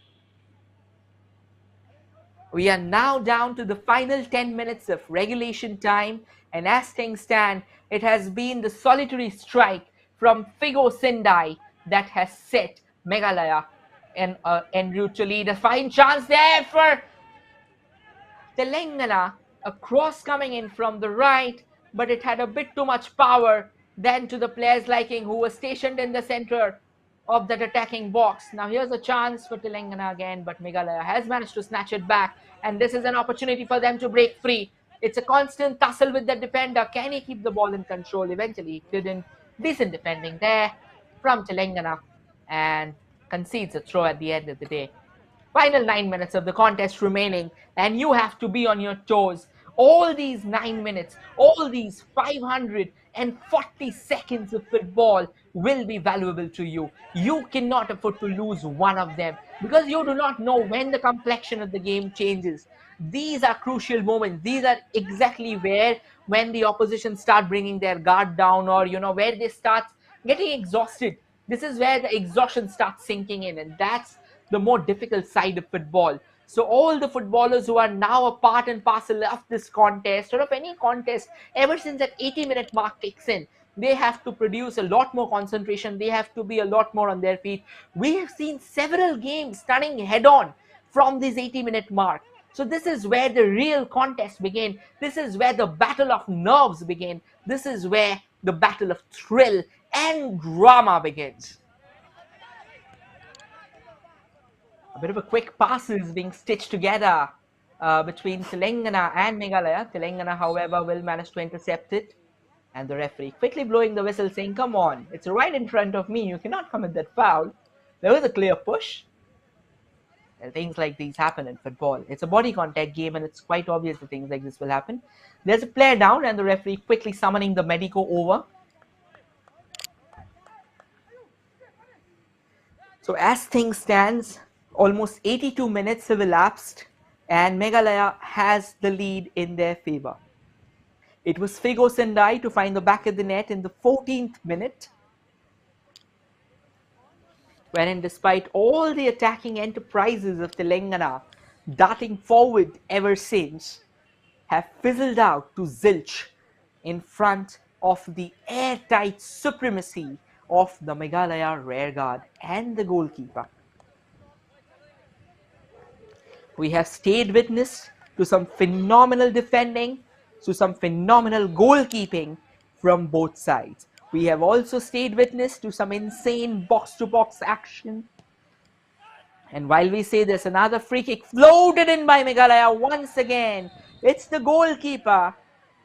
We are now down to the final 10 minutes of regulation time, and as things stand, it has been the solitary strike from Figo Sindai that has set Meghalaya en route to lead. A fine chance there for Telangana, a cross coming in from the right, but it had a bit too much power than to the players' liking, who were stationed in the center of that attacking box. Now here's a chance for Telangana again, but Meghalaya has managed to snatch it back, and this is an opportunity for them to break free. It's a constant tussle with the defender. Can he keep the ball in control? Eventually he didn't. Decent defending there from Telangana, and concedes a throw at the end of the day. Final 9 minutes of the contest remaining, and you have to be on your toes. All these 9 minutes, all these 540 seconds of football will be valuable to you. You cannot afford to lose one of them, because you do not know when the complexion of the game changes. These are crucial moments. These are exactly where, when the opposition start bringing their guard down, or where they start getting exhausted. This is where the exhaustion starts sinking in, and that's the more difficult side of football. So all the footballers who are now a part and parcel of this contest, or of any contest, ever since that 80-minute mark kicks in, they have to produce a lot more concentration. They have to be a lot more on their feet. We have seen several games turning head on from this 80-minute mark. So this is where the real contest begin. This is where the battle of nerves begin. This is where the battle of thrill and drama begins. A bit of a quick pass is being stitched together between Telangana and Meghalaya. Telangana, however, will manage to intercept it. And the referee quickly blowing the whistle, saying, come on, it's right in front of me. You cannot commit that foul. There was a clear push. And things like these happen in football. It's a body contact game, and it's quite obvious that things like this will happen. There's a player down, and the referee quickly summoning the medico over. So as things stands, almost 82 minutes have elapsed, and Meghalaya has the lead in their favor. It was Figo Sendai to find the back of the net in the 14th minute, wherein despite all the attacking enterprises of Telangana, darting forward ever since, have fizzled out to zilch in front of the airtight supremacy of the Meghalaya rearguard and the goalkeeper. We have stayed witness to some phenomenal defending, to some phenomenal goalkeeping from both sides. We have also stayed witness to some insane box to box action. And while we say this, another free kick floated in by Meghalaya once again. It's the goalkeeper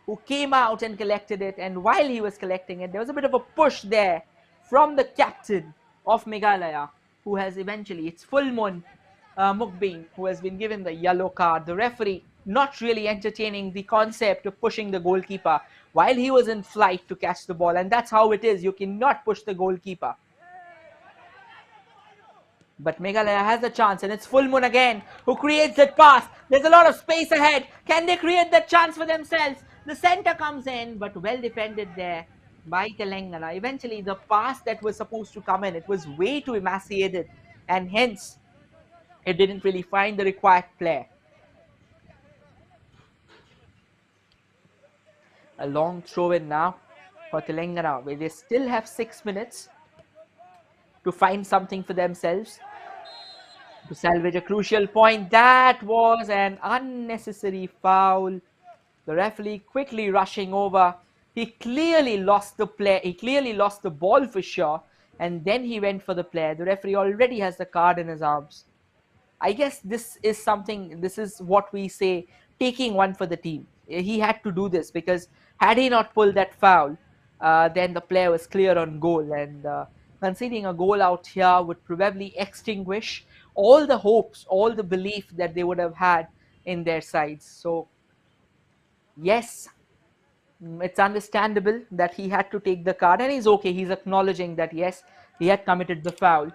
who came out and collected it. And while he was collecting it, there was a bit of a push there from the captain of Meghalaya, who has eventually, it's Full Moon Mukbin, who has been given the yellow card. The referee not really entertaining the concept of pushing the goalkeeper while he was in flight to catch the ball. And that's how it is. You cannot push the goalkeeper. But Meghalaya has a chance, and it's Full Moon again who creates that pass. There's a lot of space ahead. Can they create that chance for themselves? The center comes in, but well defended there by Telangana. Eventually, the pass that was supposed to come in, it was way too emaciated, and hence it didn't really find the required player. A long throw in now for Telangana, where they still have 6 minutes to find something for themselves, to salvage a crucial point. That was an unnecessary foul. The referee quickly rushing over. He clearly lost the play. He clearly lost the ball for sure. And then he went for the player. The referee already has the card in his arms. I guess this is something, this is what we say, taking one for the team. He had to do this because had he not pulled that foul, then the player was clear on goal. And conceding a goal out here would probably extinguish all the hopes, all the belief that they would have had in their sides. So, yes, it's understandable that he had to take the card, and he's okay. He's acknowledging that, yes, he had committed the foul.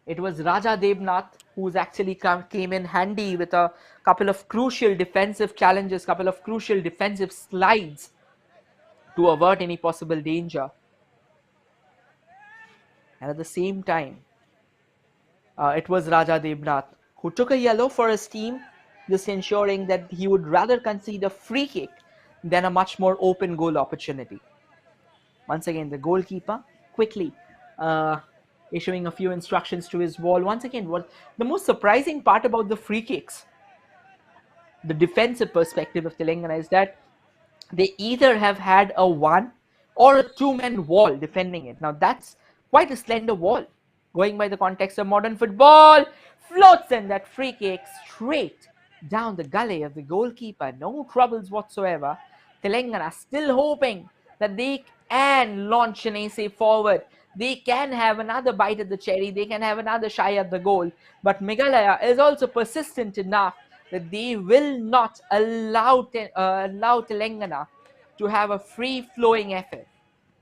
It was Raja Devnath who's actually came in handy with a couple of crucial defensive challenges, couple of crucial defensive slides to avert any possible danger. And at the same time, it was Raja Devnath who took a yellow for his team, just ensuring that he would rather concede a free kick than a much more open goal opportunity. Once again, the goalkeeper quickly issuing a few instructions to his wall. Once again, what the most surprising part about the free kicks, the defensive perspective of Telangana, is that they either have had a one or a two-man wall defending it. Now that's quite a slender wall. Going by the context of modern football, floats in that free kick straight down the gully of the goalkeeper. No troubles whatsoever. Telangana still hoping that they can launch an essay forward. They can have another bite at the cherry. They can have another shy at the goal. But Meghalaya is also persistent enough that they will not allow Telangana to have a free-flowing effort.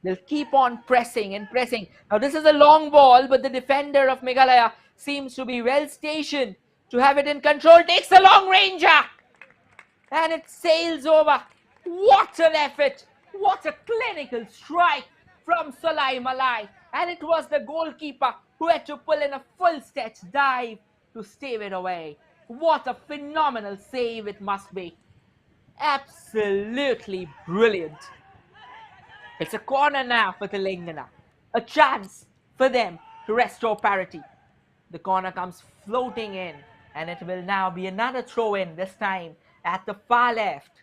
They'll keep on pressing and pressing. Now this is a long ball, but the defender of Meghalaya seems to be well stationed to have it in control. Takes a long ranger and it sails over. What an effort! What a clinical strike from Salai Malai. And it was the goalkeeper who had to pull in a full stretch dive to stave it away. What a phenomenal save it must be. Absolutely brilliant. It's a corner now for Telangana. A chance for them to restore parity. The corner comes floating in, and it will now be another throw in, this time at the far left.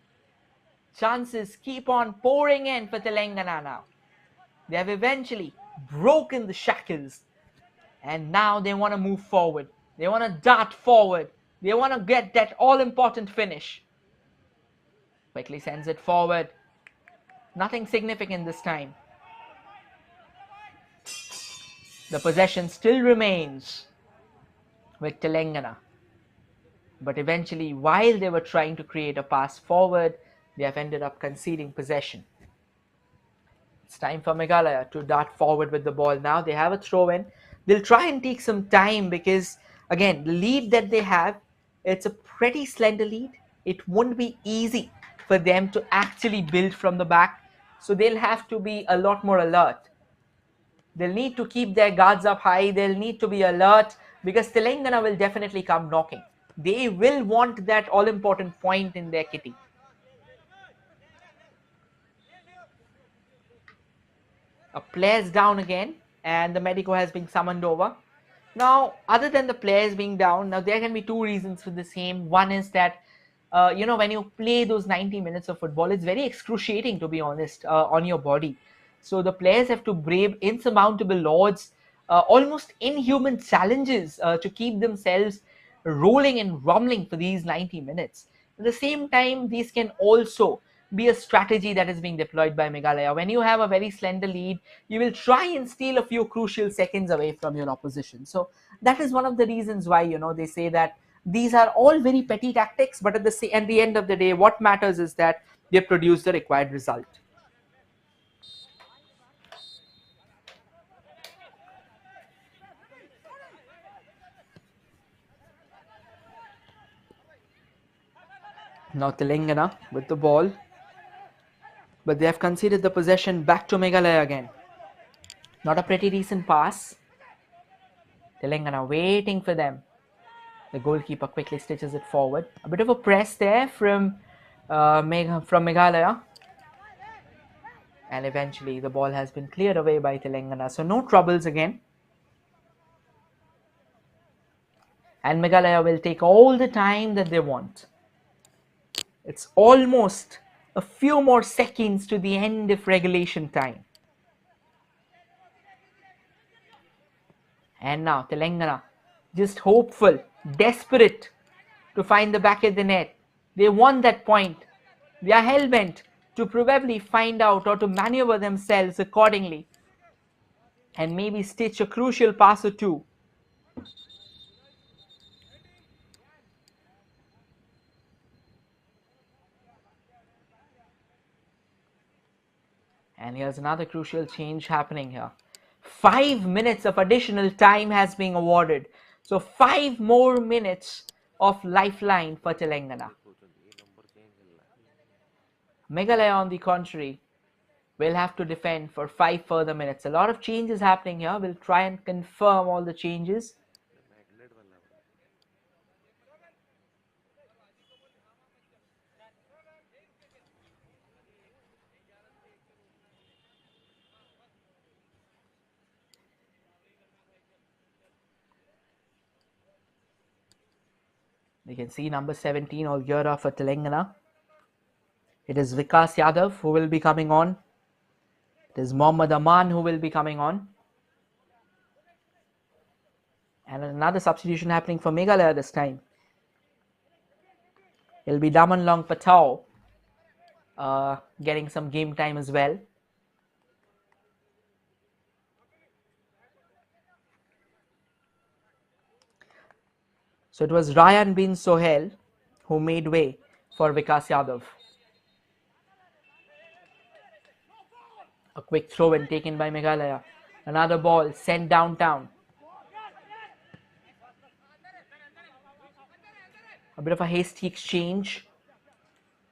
Chances keep on pouring in for Telangana now. They have eventually broken the shackles, and now they want to move forward. They want to dart forward. They want to get that all-important finish. Quickly sends it forward. Nothing significant this time. The possession still remains with Telangana. But eventually, while they were trying to create a pass forward, they have ended up conceding possession. It's time for Meghalaya to dart forward with the ball now. They have a throw in. They'll try and take some time because, again, the lead that they have, it's a pretty slender lead. It won't be easy for them to actually build from the back. So they'll have to be a lot more alert. They'll need to keep their guards up high. They'll need to be alert because Telangana will definitely come knocking. They will want that all important point in their kitty. A player's down again, and the medico has been summoned over. Now, other than the players being down, now there can be two reasons for the same. One is that, when you play those 90 minutes of football, it's very excruciating, to be honest, on your body. So the players have to brave insurmountable odds, almost inhuman challenges to keep themselves rolling and rumbling for these 90 minutes. At the same time, these can also be a strategy that is being deployed by Meghalaya. When you have a very slender lead, you will try and steal a few crucial seconds away from your opposition. So that is one of the reasons why they say that these are all very petty tactics, but at the end of the day, what matters is that they produce the required result. Now Telangana with the ball, but they have conceded the possession back to Meghalaya again. Not a pretty decent pass. Telangana waiting for them. The goalkeeper quickly stitches it forward. A bit of a press there from Meghalaya. And eventually the ball has been cleared away by Telangana. So no troubles again. And Meghalaya will take all the time that they want. It's almost a few more seconds to the end of regulation time. And now Telangana, just hopeful, desperate to find the back of the net. They want that point. They are hell-bent to probably find out or to maneuver themselves accordingly and maybe stitch a crucial pass or two. And here's another crucial change happening here. 5 minutes of additional time has been awarded. So 5 more minutes of lifeline for Telangana. Meghalaya, on the contrary, will have to defend for 5 further minutes. A lot of changes happening here. We'll try and confirm all the changes. You can see number 17 all geared up for Telangana. It is Vikas Yadav who will be coming on. It is Mohammad Aman who will be coming on. And another substitution happening for Meghalaya this time. It'll be Daman Long Patao getting some game time as well. So it was Ryan bin Sohail who made way for Vikas Yadav. A quick throw in taken by Meghalaya. Another ball sent downtown. A bit of a hasty exchange.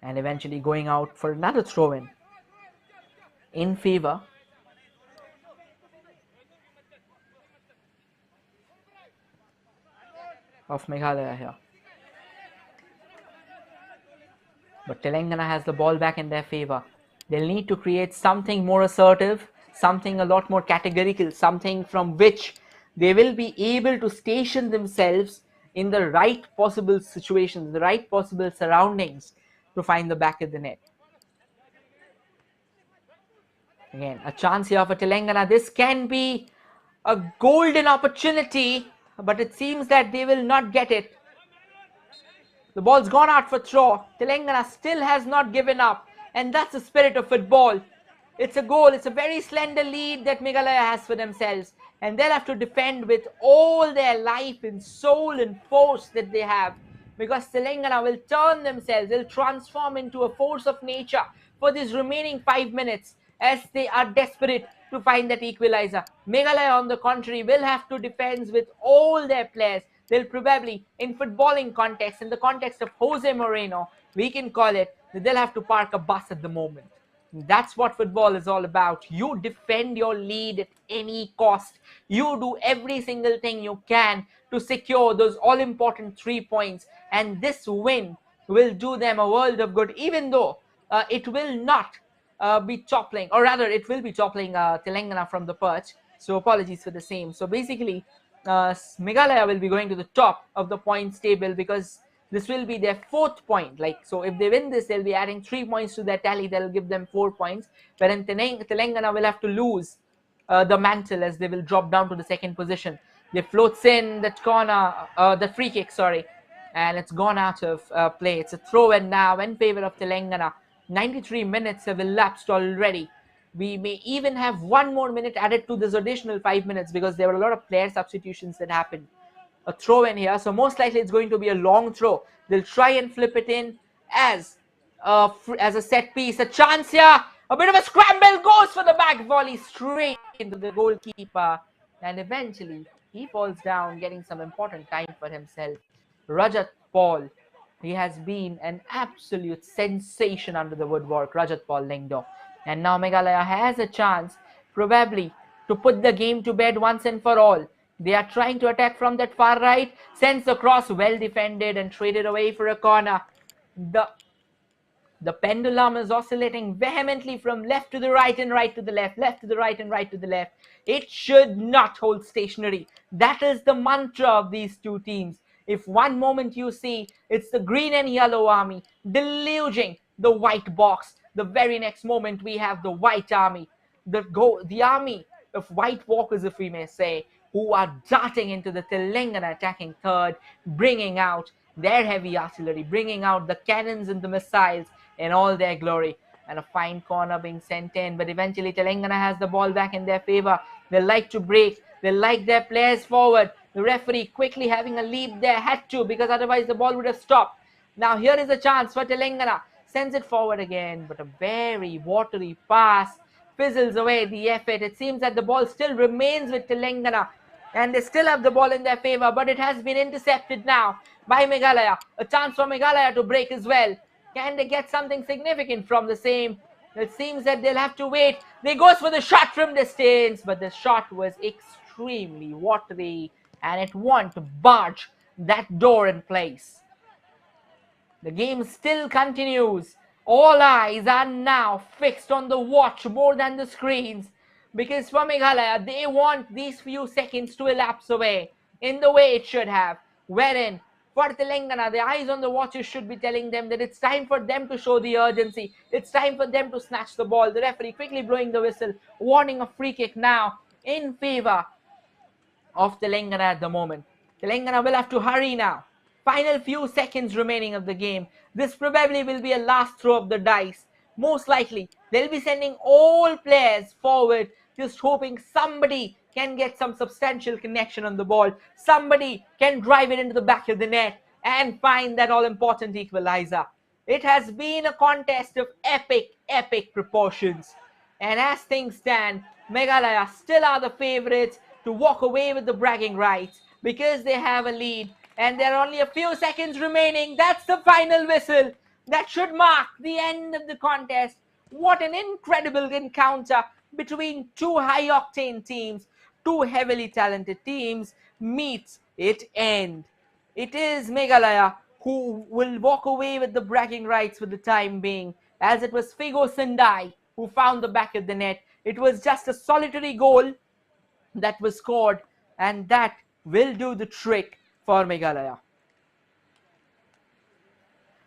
And eventually going out for another throw in favor of Meghalaya here. But Telangana has the ball back in their favor. They'll need to create something more assertive, something a lot more categorical, something from which they will be able to station themselves in the right possible situations, the right possible surroundings to find the back of the net. Again, a chance here for Telangana. This can be a golden opportunity, but it seems that they will not get it. The ball's gone out for throw. Telangana still has not given up, and that's the spirit of football. It's a goal. It's a very slender lead that Meghalaya has for themselves, and they'll have to defend with all their life and soul and force that they have, because Telangana will turn themselves, they'll transform into a force of nature for these remaining 5 minutes as they are desperate to find that equalizer. Meghalaya, on the contrary, will have to defend with all their players. They'll probably, in footballing context, in the context of Jose Moreno, we can call it that they'll have to park a bus at the moment. That's what football is all about. You defend your lead at any cost. You do every single thing you can to secure those all important 3 points. And this win will do them a world of good, even though it will not be toppling, or rather, it will be toppling Telangana from the perch. So, apologies for the same. So, basically, Meghalaya will be going to the top of the points table because this will be their 4th point. Like, so if they win this, they'll be adding 3 points to their tally. That'll give them 4 points. Wherein Telangana will have to lose the mantle as they will drop down to the 2nd position. They floats in that corner, the free kick, sorry, and it's gone out of play. It's a throw in now in favor of Telangana. 93 minutes have elapsed already. We may even have one more minute added to this additional 5 minutes because there were a lot of player substitutions that happened. A throw in here, so most likely it's going to be a long throw. They'll try and flip it in as a set piece. A chance here, a bit of a scramble, goes for the back volley straight into the goalkeeper, and eventually he falls down, getting some important time for himself. Rajat Paul, he has been an absolute sensation under the woodwork, Rajat Paul Lingdo. And now Meghalaya has a chance, probably, to put the game to bed once and for all. They are trying to attack from that far right, sends the cross, well defended and traded away for a corner. The pendulum is oscillating vehemently from left to the right and right to the left, left to the right and right to the left. It should not hold stationary. That is the mantra of these two teams. If one moment you see it's the green and yellow army deluging the white box, the very next moment we have the white army, the army of white walkers, if we may say, who are darting into the Telangana attacking third, bringing out their heavy artillery, bringing out the cannons and the missiles in all their glory. And a fine corner being sent in, but eventually Telangana has the ball back in their favor. They like to break, they like their players forward. The referee quickly having a leap there, had to, because otherwise the ball would have stopped. Now here is a chance for Telangana, sends it forward again, but a very watery pass fizzles away the effort. It seems that the ball still remains with Telangana and they still have the ball in their favor, but it has been intercepted now by Meghalaya. A chance for Meghalaya to break as well. Can they get something significant from the same? It seems that they'll have to wait. They goes for the shot from distance, but the shot was extremely watery and it won't barge that door in place. The game still continues. All eyes are now fixed on the watch more than the screens, because for Meghalaya, they want these few seconds to elapse away in the way it should have. Wherein, for Telangana, the eyes on the watches should be telling them that it's time for them to show the urgency. It's time for them to snatch the ball. The referee quickly blowing the whistle, warning a free kick now in favor of Telangana at the moment. Telangana will have to hurry now. Final few seconds remaining of the game. This probably will be a last throw of the dice. Most likely, they'll be sending all players forward, just hoping somebody can get some substantial connection on the ball. Somebody can drive it into the back of the net and find that all-important equalizer. It has been a contest of epic proportions. And as things stand, Meghalaya still are the favourites to walk away with the bragging rights because they have a lead and there are only a few seconds remaining. That's the final whistle that should mark the end of the contest. What an incredible encounter between two high-octane teams, two heavily talented teams meets its end. It is Meghalaya who will walk away with the bragging rights for the time being, as it was Figo Sendai who found the back of the net. It was just a solitary goal that was scored, and that will do the trick for Meghalaya.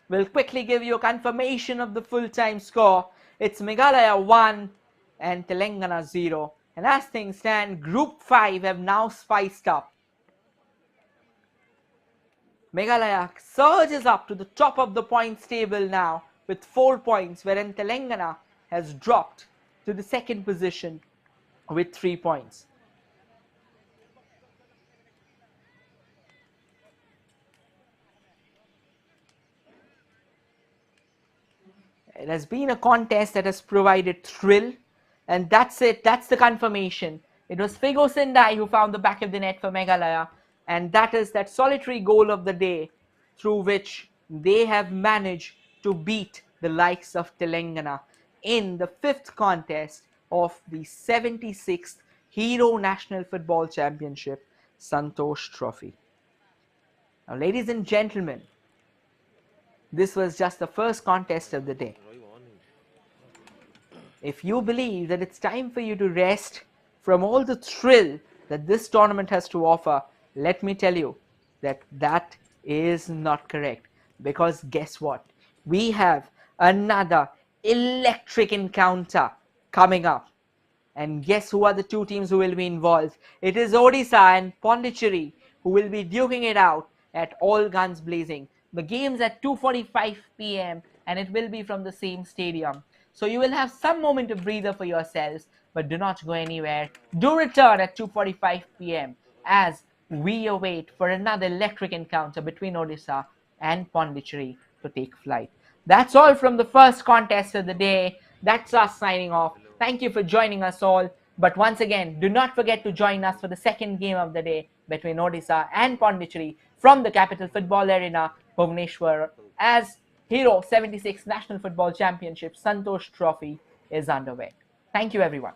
We'll quickly give you a confirmation of the full-time score. It's Meghalaya 1 and Telangana 0. And as things stand, Group 5 have now spiced up. Meghalaya surges up to the top of the points table now with 4 points, wherein Telangana has dropped to the 2nd position with 3 points. It has been a contest that has provided thrill, and that's it. That's the confirmation. It was Figo Sendai who found the back of the net for Meghalaya, and that is that solitary goal of the day through which they have managed to beat the likes of Telangana. in the fifth contest of the 76th Hero National Football Championship Santosh Trophy. Now, ladies and gentlemen, this was just the first contest of the day. If you believe that it's time for you to rest from all the thrill that this tournament has to offer, let me tell you that that is not correct. Because guess what? We have another electric encounter coming up. And guess who are the two teams who will be involved? It is Odisha and Pondicherry who will be duking it out at all guns blazing. The game's at 2:45 p.m. and it will be from the same stadium. So you will have some moment of breather for yourselves, but do not go anywhere. Do return at 2:45 p.m. as we await for another electric encounter between Odisha and Pondicherry to take flight. That's all from the first contest of the day. That's us signing off. Thank you for joining us all. But once again, do not forget to join us for the second game of the day between Odisha and Pondicherry from the Capital Football Arena, Bhubaneswar, as Hero 76 National Football Championship Santosh Trophy is underway. Thank you, everyone.